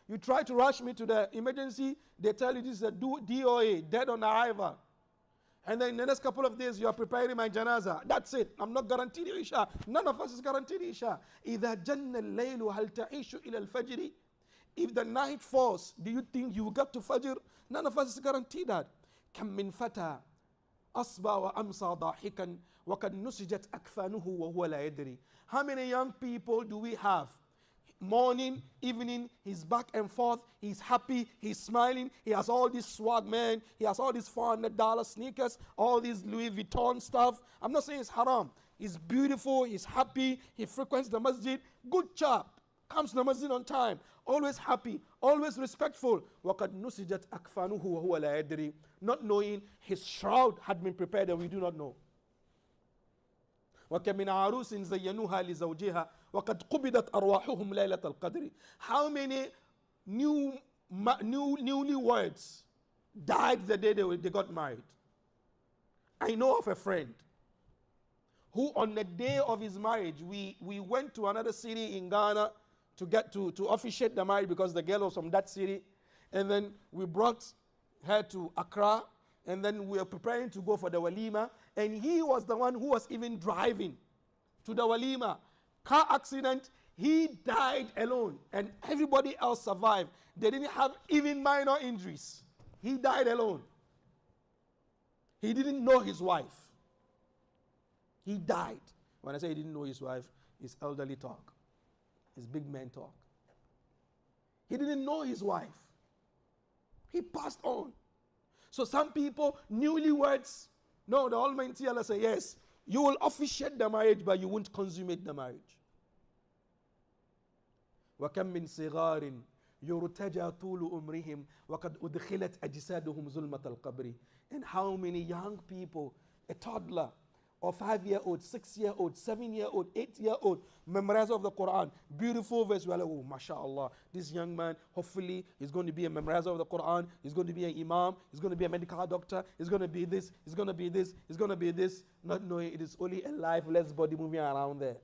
You try to rush me to the emergency, they tell you this is a DOA, dead on arrival. And then in the next couple of days, you are preparing my janaza. That's it. I'm not guaranteed Isha. None of us is guaranteed Isha. إِذَا جَنَّ اللَّيْلُ هَلْ تَعِيشُ إِلَى الْفَجْرِ. If the night falls, do you think you will get to Fajr? None of us is guaranteed that. كَم مِّن فَتَى أَصْبَى وَأَمْسَى ضَاحِكًا وَقَدْ نُسِجَتْ أَكْفَانُهُ وَهُوَ لَا يَدْرِي. How many young people do we have? Morning, evening, he's back and forth, he's happy, he's smiling, he has all this swag, man, he has all these $400 sneakers, all these Louis Vuitton stuff. I'm not saying it's haram. He's beautiful, he's happy, he frequents the masjid, good chap, comes to the masjid on time, always happy, always respectful. وَقَدْ نُسِجَتْ أَكْفَانُهُ وَهُوَ لَا يَدْرِي. Not knowing his shroud had been prepared and we do not know. وَكَمِنْ عَرُوسٍ زَيَّنُوهَا لِزَوْجِهَا وَقَدْ قُبِضَتْ أَرْوَاحُهُمْ لَيْلَةَ الْقَدْرِ. How many newlyweds died the day they got married? I know of a friend who on the day of his marriage, we went to another city in Ghana to get to officiate the marriage because the girl was from that city. And then we brought her to Accra, and then we were preparing to go for the walima, and he was the one who was even driving to the walima. Car accident, he died alone, and everybody else survived. They didn't have even minor injuries. He died alone. He didn't know his wife. He died. When I say he didn't know his wife, it's elderly talk. It's big man talk. He didn't know his wife. He passed on. So some people, newlyweds, no, the Almighty Allah say, yes, you will officiate the marriage, but you won't consummate the marriage. وَكَمْ مِنْ صِغَارٍ يُرْتَجَى طُولُ أُمْرِهِمْ وَقَدْ أُدْخِلَتْ أَجْسَادُهُمْ ظُلْمَةَ الْقَبْرِ. And how many young people, a toddler, or 5-year-old, 6-year-old, 7-year-old, 8-year-old, memorizer of the Quran, beautiful verse. We're like, oh, mashallah, this young man, hopefully, he's going to be a memorizer of the Quran, he's going to be an imam, he's going to be a medical doctor, he's going to be this, he's going to be this, he's going to be this, not knowing it is only a lifeless body moving around there.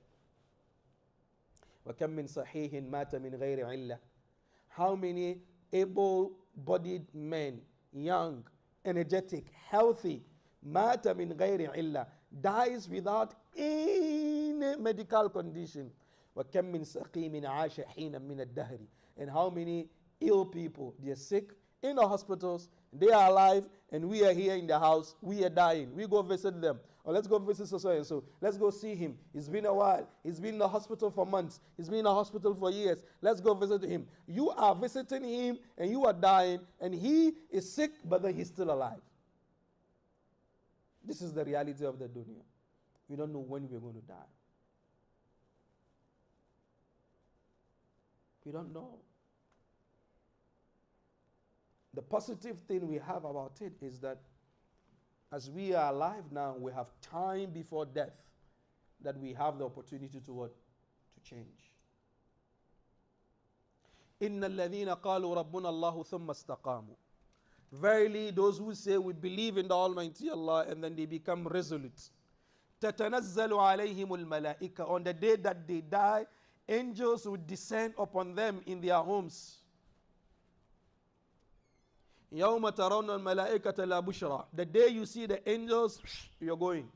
وَكَمْ مِنْ صَحِيحٍ مَاتَ مِنْ غَيْرِ عِلَّةٍ. How many able-bodied men, young, energetic, healthy, مَاتَ مِنْ غَيْرِ عِلَّةٍ, dies without any medical condition. وَكَمْ مِنْ سَقِيمٍ عَاشَ حِينًا مِنَ الدَّهْرِ. And how many ill people, they are sick in the hospitals, they are alive, and we are here in the house, we are dying. We go visit them. Or let's go visit so and so. Let's go see him. It's been a while. He's been in the hospital for months. He's been in the hospital for years. Let's go visit him. You are visiting him and you are dying, and he is sick, but then he's still alive. This is the reality of the dunya. We don't know when we're going to die. We don't know. The positive thing we have about it is that as we are alive now, we have time before death that we have the opportunity to what? To change. إِنَّ الَّذِينَ قَالُوا رَبُّنَا اللَّهُ ثُمَّ اسْتَقَامُوا. Verily, those who say we believe in the Almighty Allah and then they become resolute. تَتَنَزَّلُ عَلَيْهِمُ الْمَلَائِكَةُ. On the day that they die, angels will descend upon them in their homes. يَوْمَ تَرَوْنَ الْمَلَائِكَةَ لَا بُشْرَى. The day you see the angels, you're going.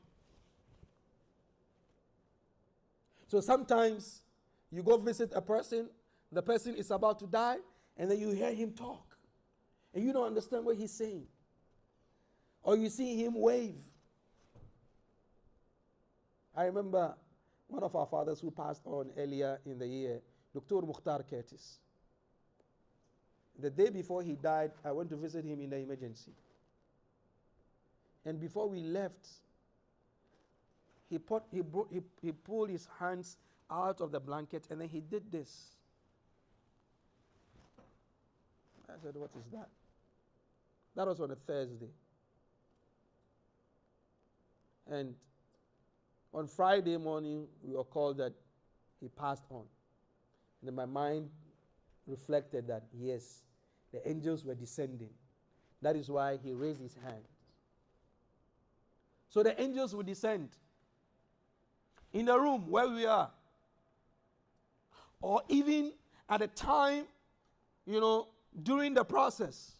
So sometimes you go visit a person, the person is about to die, and then you hear him talk. And you don't understand what he's saying. Or you see him wave. I remember one of our fathers who passed on earlier in the year, Dr. Mukhtar Curtis. The day before he died, I went to visit him in the emergency. And before we left, he pulled his hands out of the blanket and then he did this. I said, what is that? That was on a Thursday. And on Friday morning, we were called that he passed on. And then my mind reflected that, yes, the angels were descending. That is why he raised his hand. So the angels will descend in the room where we are. Or even at a time, during the process.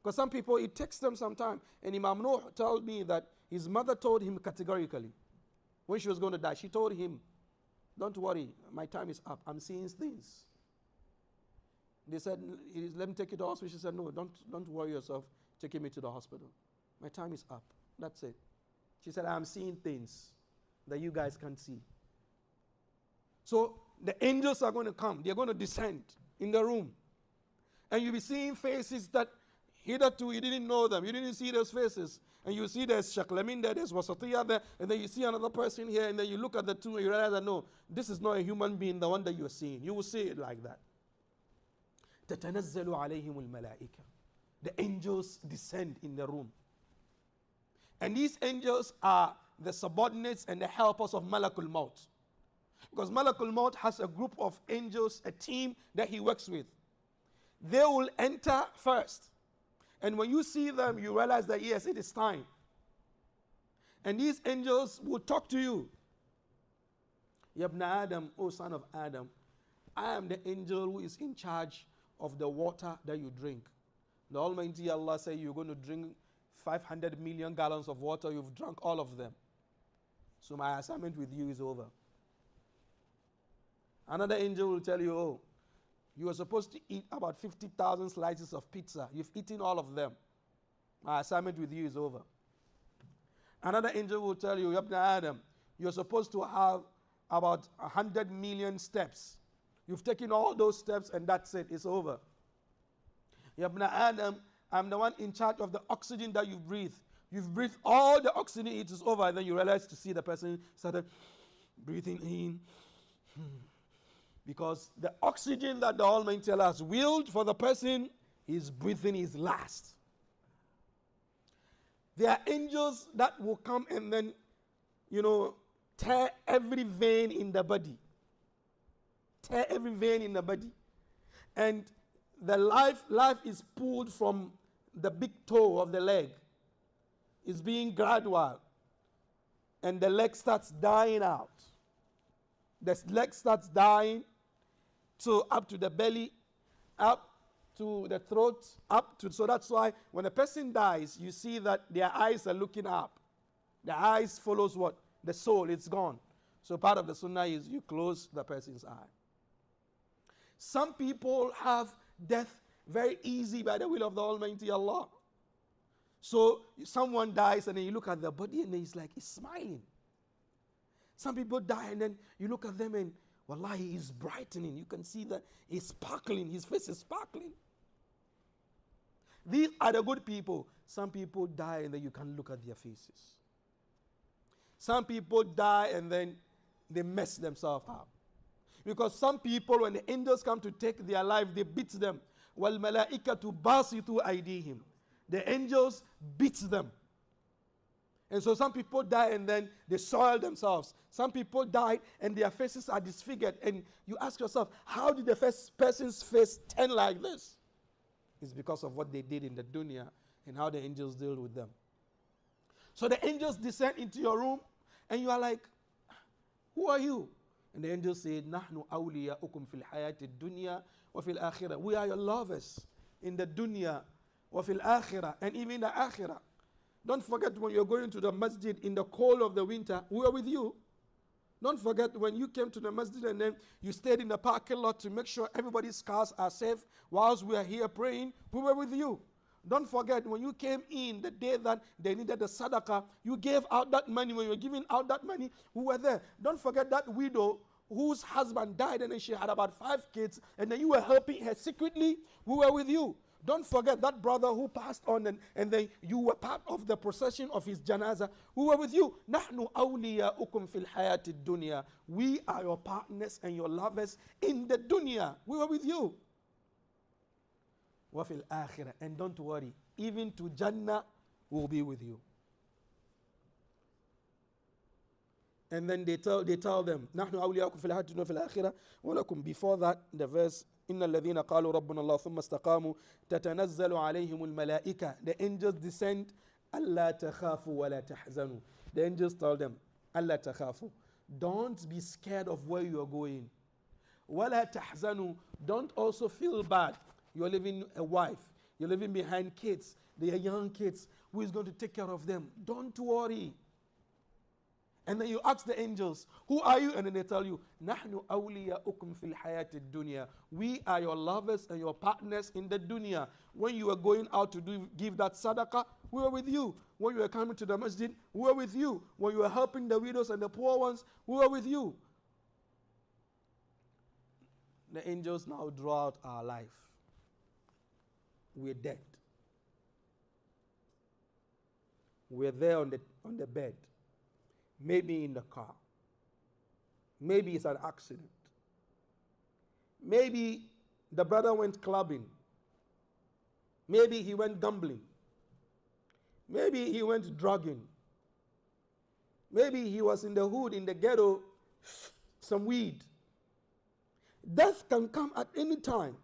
Because some people, it takes them some time. And Imam Nuh told me that his mother told him categorically, when she was going to die, she told him, don't worry, my time is up. I'm seeing things. They said, let me take you to the hospital. She said, no, don't worry yourself taking me to the hospital. My time is up. That's it. She said, I'm seeing things that you guys can't see. So the angels are going to come. They're going to descend in the room. And you'll be seeing faces that hitherto you didn't know them. You didn't see those faces. And you see there's Shaklamin there, there's Wasatiya there, and then you see another person here, and then you look at the two and you realize that no, this is not a human being, the one that you're seeing. You will see it like that. تَتَنَزَّلُ عَلَيْهِمُ الْمَلَائِكَةِ. The angels descend in the room. And these angels are the subordinates and the helpers of Malakul Maut. Because Malakul Maut has a group of angels, a team that he works with. They will enter first. And when you see them, you realize that yes, it is time. And these angels will talk to you. Yabna Adam, O son of Adam, I am the angel who is in charge of the water that you drink. The Almighty Allah said you're going to drink 500 million gallons of water. You've drunk all of them. So my assignment with you is over. Another angel will tell you, oh, you were supposed to eat about 50,000 slices of pizza. You've eaten all of them. My assignment with you is over. Another angel will tell you, Yabna Adam, you're supposed to have about 100 million steps. You've taken all those steps and that's it. It's over. Yabna Adam, I'm the one in charge of the oxygen that you breathe. You've breathed all the oxygen, it is over. And then you realize to see the person started breathing in. Because the oxygen that the Almighty Allah has willed for the person, his breathing is last. There are angels that will come and then, tear every vein in the body. Tear every vein in the body. And the life is pulled from the big toe of the leg. It's being gradual. And the leg starts dying out. The leg starts dying. So up to the belly, up to the throat, so that's why when a person dies, you see that their eyes are looking up. The eyes follows what? The soul, it's gone. So part of the sunnah is you close the person's eye. Some people have death very easy by the will of the Almighty Allah. So someone dies and then you look at the body and then he's smiling. Some people die and then you look at them and wallahi, he's brightening. You can see that he's sparkling. His face is sparkling. These are the good people. Some people die and then you can't look at their faces. Some people die and then they mess themselves up. Because some people, when the angels come to take their life, they beat them. وَالْمَلَائِكَةُ بَاسِطُوا أَيْدِيهِمْ. The angels beat them. And so some people die and then they soil themselves. Some people die and their faces are disfigured. And you ask yourself, how did the first person's face turn like this? It's because of what they did in the dunya and how the angels deal with them. So the angels descend into your room and you are like, who are you? And the angels say, نَحْنُ أَوْلِيَاؤُكُمْ فِي الْحَيَاةِ الدُّنْيَا وَفِي الْآخِرَةِ. We are your lovers in the dunya, وَفِي الْآخِرَةِ, and even in the akhirah. Don't forget when you're going to the masjid in the cold of the winter, we are with you. Don't forget when you came to the masjid and then you stayed in the parking lot to make sure everybody's cars are safe whilst we are here praying, we were with you. Don't forget when you came in the day that they needed the sadaqah, you gave out that money. When you were giving out that money, we were there. Don't forget that widow whose husband died and then she had about 5 kids and then you were helping her secretly, we were with you. Don't forget that brother who passed on and then you were part of the procession of his janaza. We were with you. نَحْنُ أَوْلِيَاؤُكُمْ فِي الْحَيَاةِ الدُّنْيَا. We are your partners and your lovers in the dunya. We were with you. وَفِي الْآخِرَةِ. And don't worry, even to Jannah will be with you. And then they tell them, نحن أولياؤكم في الحياة الدنيا وفي الآخرة ولكم. Before that, the verse, إن الذين قالوا ربنا الله ثم استقاموا تتنزل عليهم الملائكة. The angels descend, ألا تخافوا ولا تحزنوا. The angels tell them, ألا تخافوا. Don't be scared of where you are going. ولا تحزنوا. Don't also feel bad. You are leaving a wife. You're leaving behind kids. They are young kids. Who is going to take care of them? Don't worry. And then you ask the angels, who are you? And then they tell you, نحن أولياؤكم في الحياة الدنيا. We are your lovers and your partners in the dunya. When you are going out to give that sadaqah, we are with you. When you are coming to the masjid, we are with you. When you are helping the widows and the poor ones, we are with you. The angels now draw out our life. We're dead. We're there on the bed. Maybe in the car. Maybe it's an accident. Maybe the brother went clubbing. Maybe he went gambling. Maybe he went drugging. Maybe he was in the hood, in the ghetto, some weed. Death can come at any time.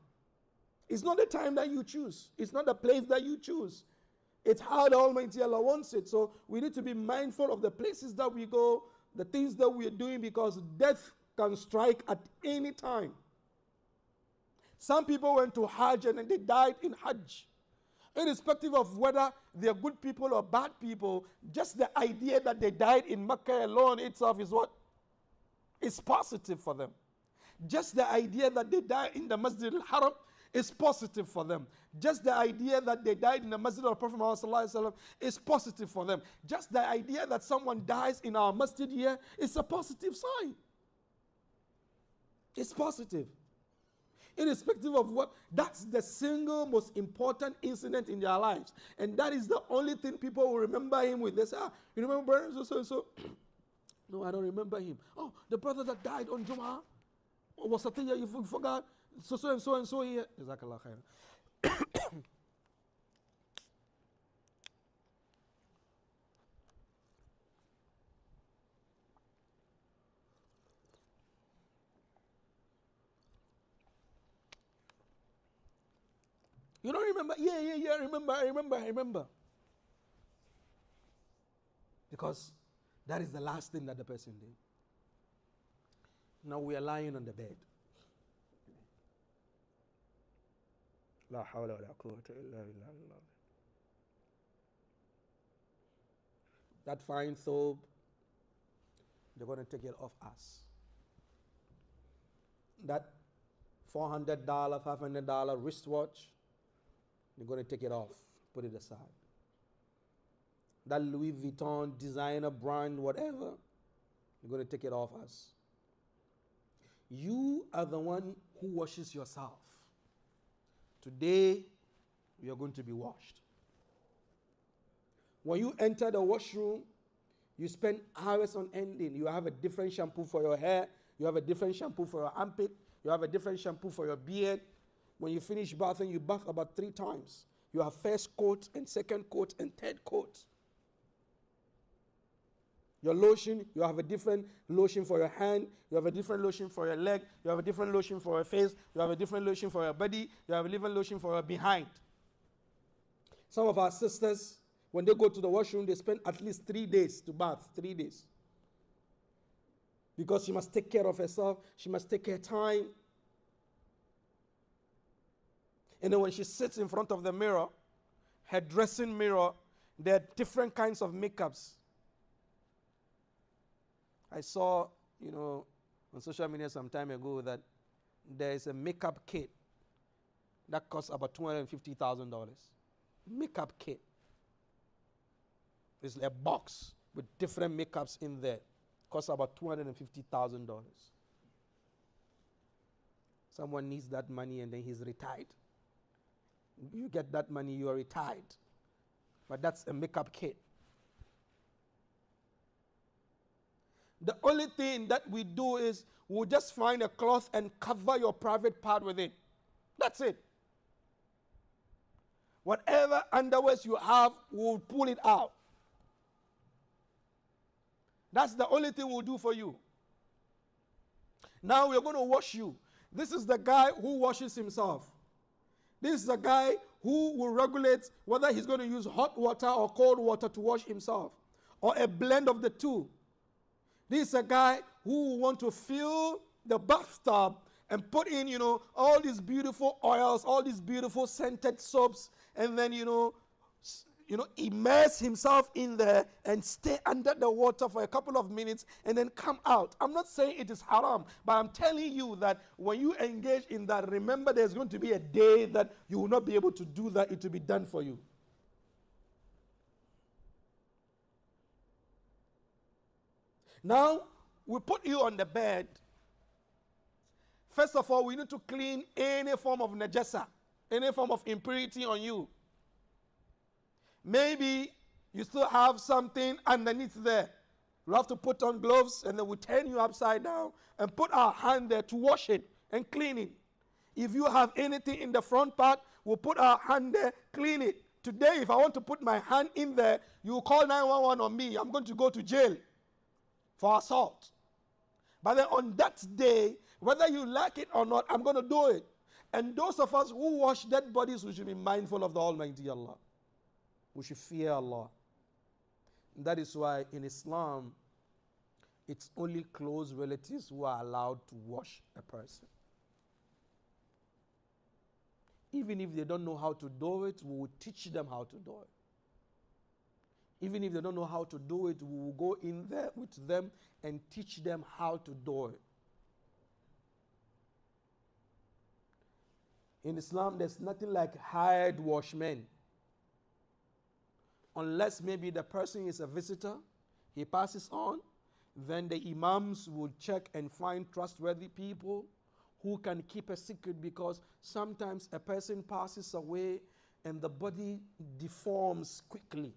It's not the time that you choose. It's not the place that you choose. It's how the Almighty Allah wants it. So we need to be mindful of the places that we go, the things that we are doing, because death can strike at any time. Some people went to Hajj and they died in Hajj. Irrespective of whether they're good people or bad people, just the idea that they died in Mecca alone itself is what? It's positive for them. Just the idea that they died in the Masjid al-Haram is positive for them. Just the idea that they died in the Masjid of the Prophet Muhammad is positive for them. Just the idea that someone dies in our masjid here is a positive sign. It's positive. Irrespective of what, that's the single most important incident in their lives. And that is the only thing people will remember him with. They say, you remember brother so and so? No, I don't remember him. Oh, the brother that died on Jum'ah? Wasatiya, you forgot? So and so here. Jazakallah khair. You don't remember? Yeah, I remember. Because that is the last thing that the person did. Now we are lying on the bed. La hawla wa la quwwata illa billah. That fine thobe, they're going to take it off us. That $400, $500 wristwatch, they're going to take it off, put it aside. That Louis Vuitton designer brand, whatever, you're going to take it off us. You are the one who washes yourself. Today, you are going to be washed. When you enter the washroom, you spend hours on ending. You have a different shampoo for your hair. You have a different shampoo for your armpit. You have a different shampoo for your beard. When you finish bathing, you bath about 3 times. You have first coat and second coat and third coat. Your lotion, you have a different lotion for your hand, you have a different lotion for your leg, you have a different lotion for your face, you have a different lotion for your body, you have a different lotion for your behind. Some of our sisters, when they go to the washroom, they spend at least 3 days to bath, 3 days. Because she must take care of herself, she must take her time. And then when she sits in front of the mirror, her dressing mirror, there are different kinds of makeups. I saw, on social media some time ago that there is a makeup kit that costs about $250,000. Makeup kit. It's a box with different makeups in there. Costs about $250,000. Someone needs that money and then he's retired. You get that money, you are retired. But that's a makeup kit. The only thing that we do is we'll just find a cloth and cover your private part with it. That's it. Whatever underwears you have, we'll pull it out. That's the only thing we'll do for you. Now we're going to wash you. This is the guy who washes himself. This is the guy who will regulate whether he's going to use hot water or cold water to wash himself, or a blend of the two. This is a guy who will want to fill the bathtub and put in, all these beautiful oils, all these beautiful scented soaps, and then, immerse himself in there and stay under the water for a couple of minutes and then come out. I'm not saying it is haram, but I'm telling you that when you engage in that, remember there's going to be a day that you will not be able to do that. It will be done for you. Now, we put you on the bed. First of all, we need to clean any form of najasa, any form of impurity on you. Maybe you still have something underneath there. You have to put on gloves, and then we turn you upside down and put our hand there to wash it and clean it. If you have anything in the front part, we'll put our hand there, clean it. Today, if I want to put my hand in there, you call 911 on me. I'm going to go to jail for assault. But then on that day, whether you like it or not, I'm going to do it. And those of us who wash dead bodies, we should be mindful of the Almighty Allah. We should fear Allah. And that is why in Islam, it's only close relatives who are allowed to wash a person. Even if they don't know how to do it, we will teach them how to do it. Even if they don't know how to do it, we will go in there with them and teach them how to do it. In Islam, there's nothing like hired washmen. Unless maybe the person is a visitor, he passes on, then the imams will check and find trustworthy people who can keep a secret, because sometimes a person passes away and the body deforms quickly.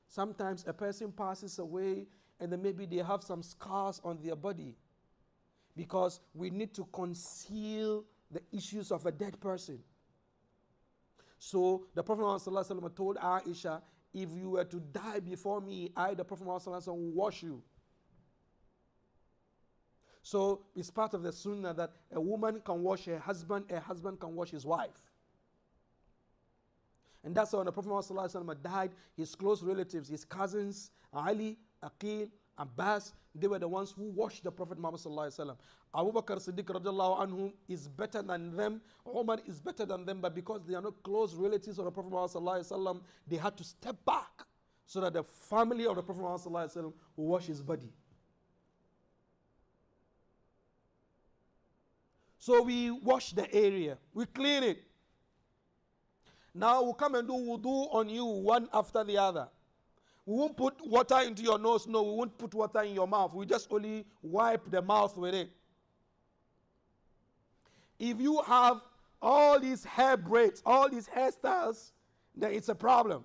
Sometimes a person passes away and then maybe they have some scars on their body, because we need to conceal the issues of a dead person. So the Prophet ﷺ told Aisha, if you were to die before me, I, the Prophet ﷺ, will wash you. So it's part of the sunnah that a woman can wash her husband, a husband can wash his wife. And that's why when the Prophet ﷺ died, his close relatives, his cousins, Ali, Aqil, Abbas, they were the ones who washed the Prophet Muhammad ﷺ. Abu Bakr Siddiq radiallahu anhu is better than them. Umar is better than them, but because they are not close relatives of the Prophet Muhammad ﷺ, they had to step back so that the family of the Prophet Muhammad ﷺ will wash his body. So we wash the area, we clean it. Now we'll come and do wudu on you one after the other. We won't put water into your nose. No, we won't put water in your mouth. We just only wipe the mouth with it. If you have all these hair braids, all these hairstyles, then it's a problem.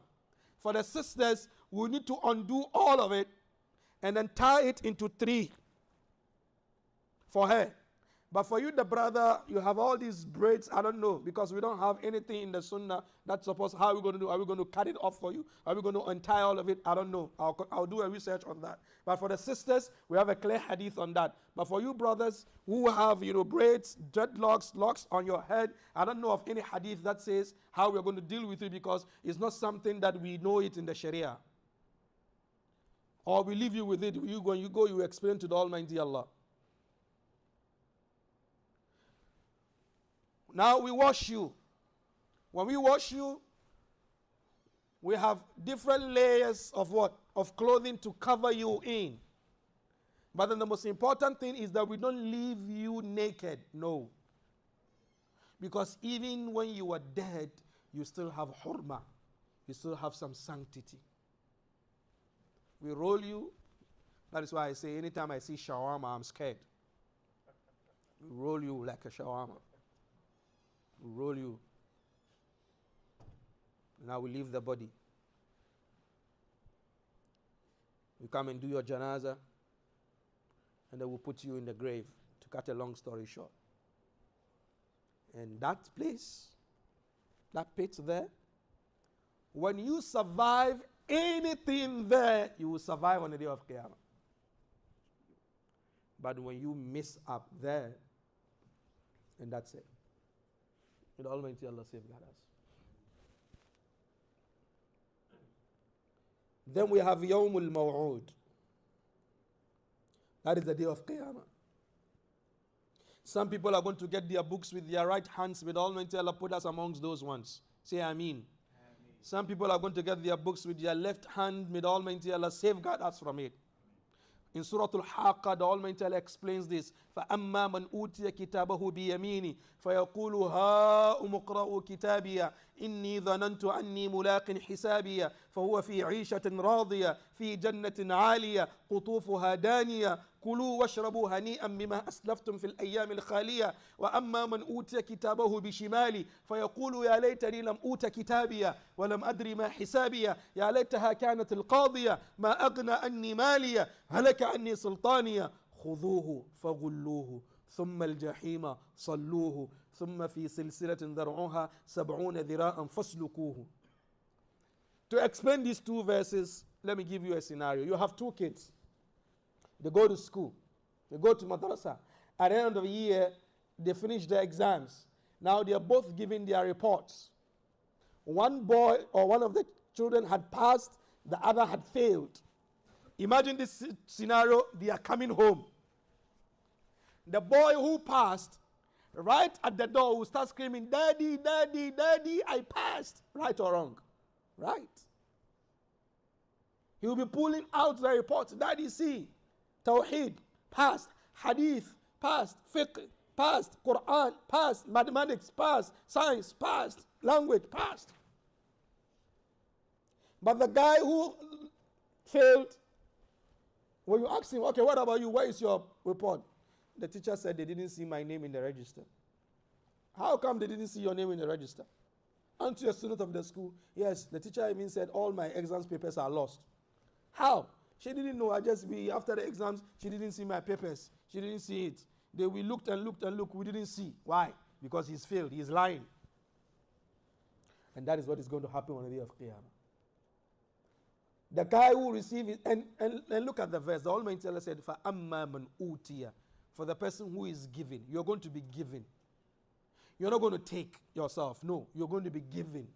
For the sisters, we need to undo all of it and then tie it into 3 for her. But for you, the brother, you have all these braids. I don't know, because we don't have anything in the sunnah that's supposed. How are we going to do? Are we going to cut it off for you? Are we going to untie all of it? I don't know. I'll do a research on that. But for the sisters, we have a clear hadith on that. But for you brothers who have, braids, dreadlocks, locks on your head, I don't know of any hadith that says how we're going to deal with it, because it's not something that we know it in the Sharia. Or we leave you with it. When you go, you explain to the Almighty Allah. Now we wash you. When we wash you, we have different layers of what? Of clothing to cover you in. But then the most important thing is that we don't leave you naked. No. Because even when you are dead, you still have hurma. You still have some sanctity. We roll you. That is why I say anytime I see shawarma, I'm scared. We roll you like a shawarma. We roll you. Now we leave the body. We come and do your janaza, and then we'll put you in the grave, to cut a long story short. And that place, that pit there, When you survive anything there, you will survive on the day of Qiyamah. But when you miss up there, and that's it. May the Almighty Allah safeguard us. Then we have Yawmul Maw'ud. That is the day of Qiyamah. Some people are going to get their books with their right hands. May the Almighty Allah put us amongst those ones. Say Ameen. Some people are going to get their books with their left hand. May the Almighty Allah safeguard us from it. In Surah Al-Haqqa, the Almighty Allah explains this. فَأَمَّا مَنْ أُوتِيَ كِتَابَهُ بِيَمِينِ فَيَقُولُ هَاؤُمُ اقْرَءُوا كِتَابِيَ إِنِّي ظَنَنْتُ أَنِّي مُلَاقٍ حِسَابِيَ فَهُوَ فِي عِيشَةٍ رَاضِيَةٍ فِي جَنَّةٍ عَالِيَةٍ قُطُوفُهَا دَانِيَةٌ كُلُوا وَاشْرَبُوا هَنِيئًا بِمَا أَسْلَفْتُمْ فِي الْأَيَّامِ الْخَالِيَةِ وَأَمَّا مَنْ أُوتِيَ كِتَابَهُ بِشِمَالِهِ فَيَقُولُ يَا لَيْتَنِي لَمْ أُوتَ كِتَابِيَهْ وَلَمْ أَدْرِ مَا حِسَابِيَهْ يَا لَيْتَهَا كَانَتِ الْقَاضِيَةَ مَا أَغْنَى عَنِّي مَالِيَهْ هَلَكَ عَنِّي سُلْطَانِيَهْ خُذُوهُ فَغُلُّوهُ ثم الجحيم صلوه ثم في سلسلة ذرعها 70 ذراعا فاسلكوه. To explain these two verses, let me give you a scenario. You have two kids. They go to school. They go to madrasa. At the end of the year, they finish their exams. Now they are both giving their reports. One boy or one of the children had passed, the other had failed. Imagine this scenario, they are coming home. The boy who passed, right at the door, will start screaming, "Daddy, Daddy, Daddy, I passed." Right or wrong? Right. He will be pulling out the reports. Daddy, see, Tawheed, passed. Hadith, passed. Fiqh, passed. Quran, passed. Mathematics, passed. Science, passed. Language, passed. But the guy who failed, when you ask him, "Okay, what about you? Where is your report?" The teacher said they didn't see my name in the register. How come they didn't see your name in the register? Aren't you a student of the school? Yes, the teacher even said all my exams papers are lost. How? She didn't know. After the exams, she didn't see my papers. She didn't see it. We looked and looked and looked. We didn't see. Why? Because he's failed. He's lying. And that is what is going to happen on the day of Qiyamah. The guy who received it, and look at the verse. The Almighty Allah said, فَأَمَّا مَنْ أُوتِيَ. For the person who is giving, you're going to be given. You're not going to take yourself. No, you're going to be given.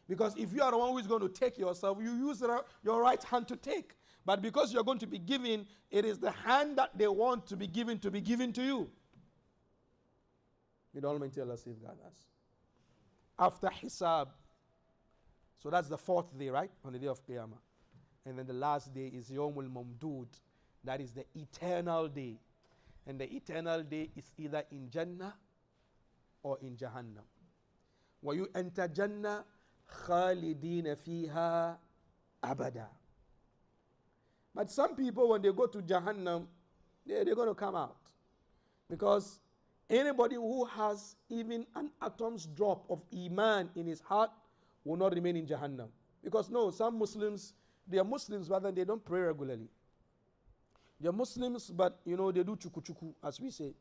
Because if you are the one who is going to take yourself, you use your right hand to take. But because you're going to be given, it is the hand that they want to be given to you. May the Almighty Allah safeguard us. After Hisab, so that's the fourth day, right? On the day of Qiyamah. And then the last day is Yawmul Mamdud. That is the eternal day. And the eternal day is either in Jannah or in Jahannam. When you enter Jannah, khalidina fiha abada. But some people, when they go to Jahannam, they're going to come out. Because anybody who has even an atom's drop of Iman in his heart will not remain in Jahannam. Because no, some Muslims, they are Muslims, but then they don't pray regularly. They are Muslims, but they do chuku, as we say.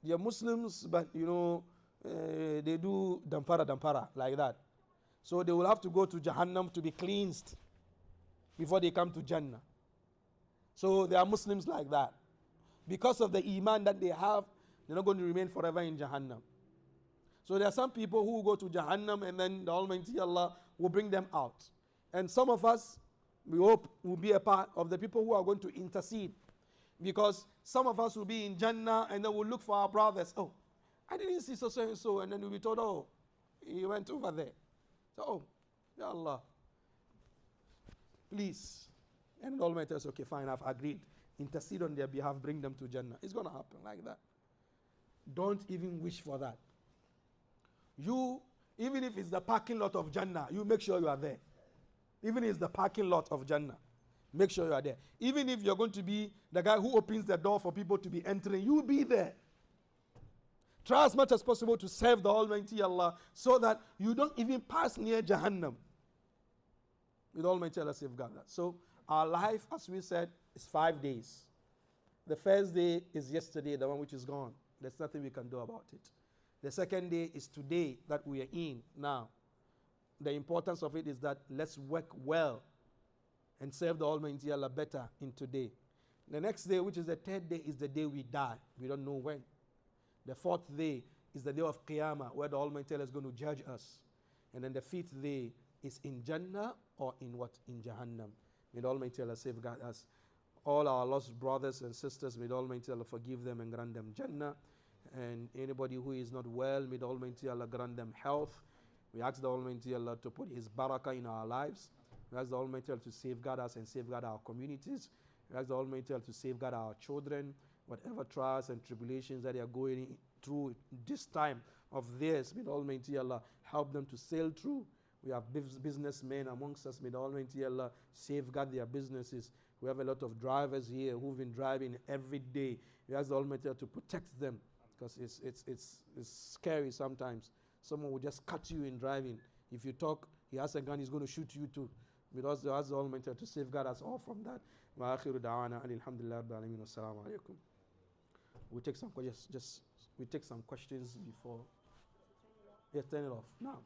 They are Muslims, but they do dampara, like that. So they will have to go to Jahannam to be cleansed before they come to Jannah. So they are Muslims like that. Because of the Iman that they have, they're not going to remain forever in Jahannam. So there are some people who go to Jahannam and then the Almighty Allah will bring them out. And some of us, we hope, will be a part of the people who are going to intercede. Because some of us will be in Jannah and then we'll look for our brothers. Oh, I didn't see so and so. And then we'll be told, oh, he went over there. So, oh, Ya Allah, please. And the Almighty says, okay, fine, I've agreed. Intercede on their behalf, bring them to Jannah. It's going to happen like that. Don't even wish for that. You, even if it's the parking lot of Jannah, you make sure you are there. Even if it's the parking lot of Jannah, make sure you are there. Even if you're going to be the guy who opens the door for people to be entering, you be there. Try as much as possible to serve the Almighty Allah so that you don't even pass near Jahannam. With Almighty Allah safeguard that. So our life, as we said, is 5 days. The first day is yesterday, the one which is gone. There's nothing we can do about it. The second day is today that we are in now. the importance of it is that let's work well and serve the Almighty Allah better in today. The next day, which is the third day, is the day we die. We don't know when. The fourth day is the day of Qiyamah, where the Almighty Allah is going to judge us. And then the fifth day is in Jannah or in what? In Jahannam. May the Almighty Allah safeguard us. All our lost brothers and sisters, may the Almighty Allah forgive them and grant them Jannah. And anybody who is not well, may the Almighty Allah grant them health. We ask the Almighty Allah to put His barakah in our lives. We ask the Almighty Allah to safeguard us and safeguard our communities. We ask the Almighty Allah to safeguard our children. Whatever trials and tribulations that they are going through this time of theirs, may the Almighty Allah help them to sail through. We have businessmen amongst us. May the Almighty Allah safeguard their businesses. We have a lot of drivers here who've been driving every day. We ask the Almighty Allah to protect them, because it's scary sometimes. Someone will just cut you in driving. If you talk, he has a gun, he's going to shoot you too. We ask the Almighty Allah to safeguard us all from that. We take some questions before. Yes, turn it off now.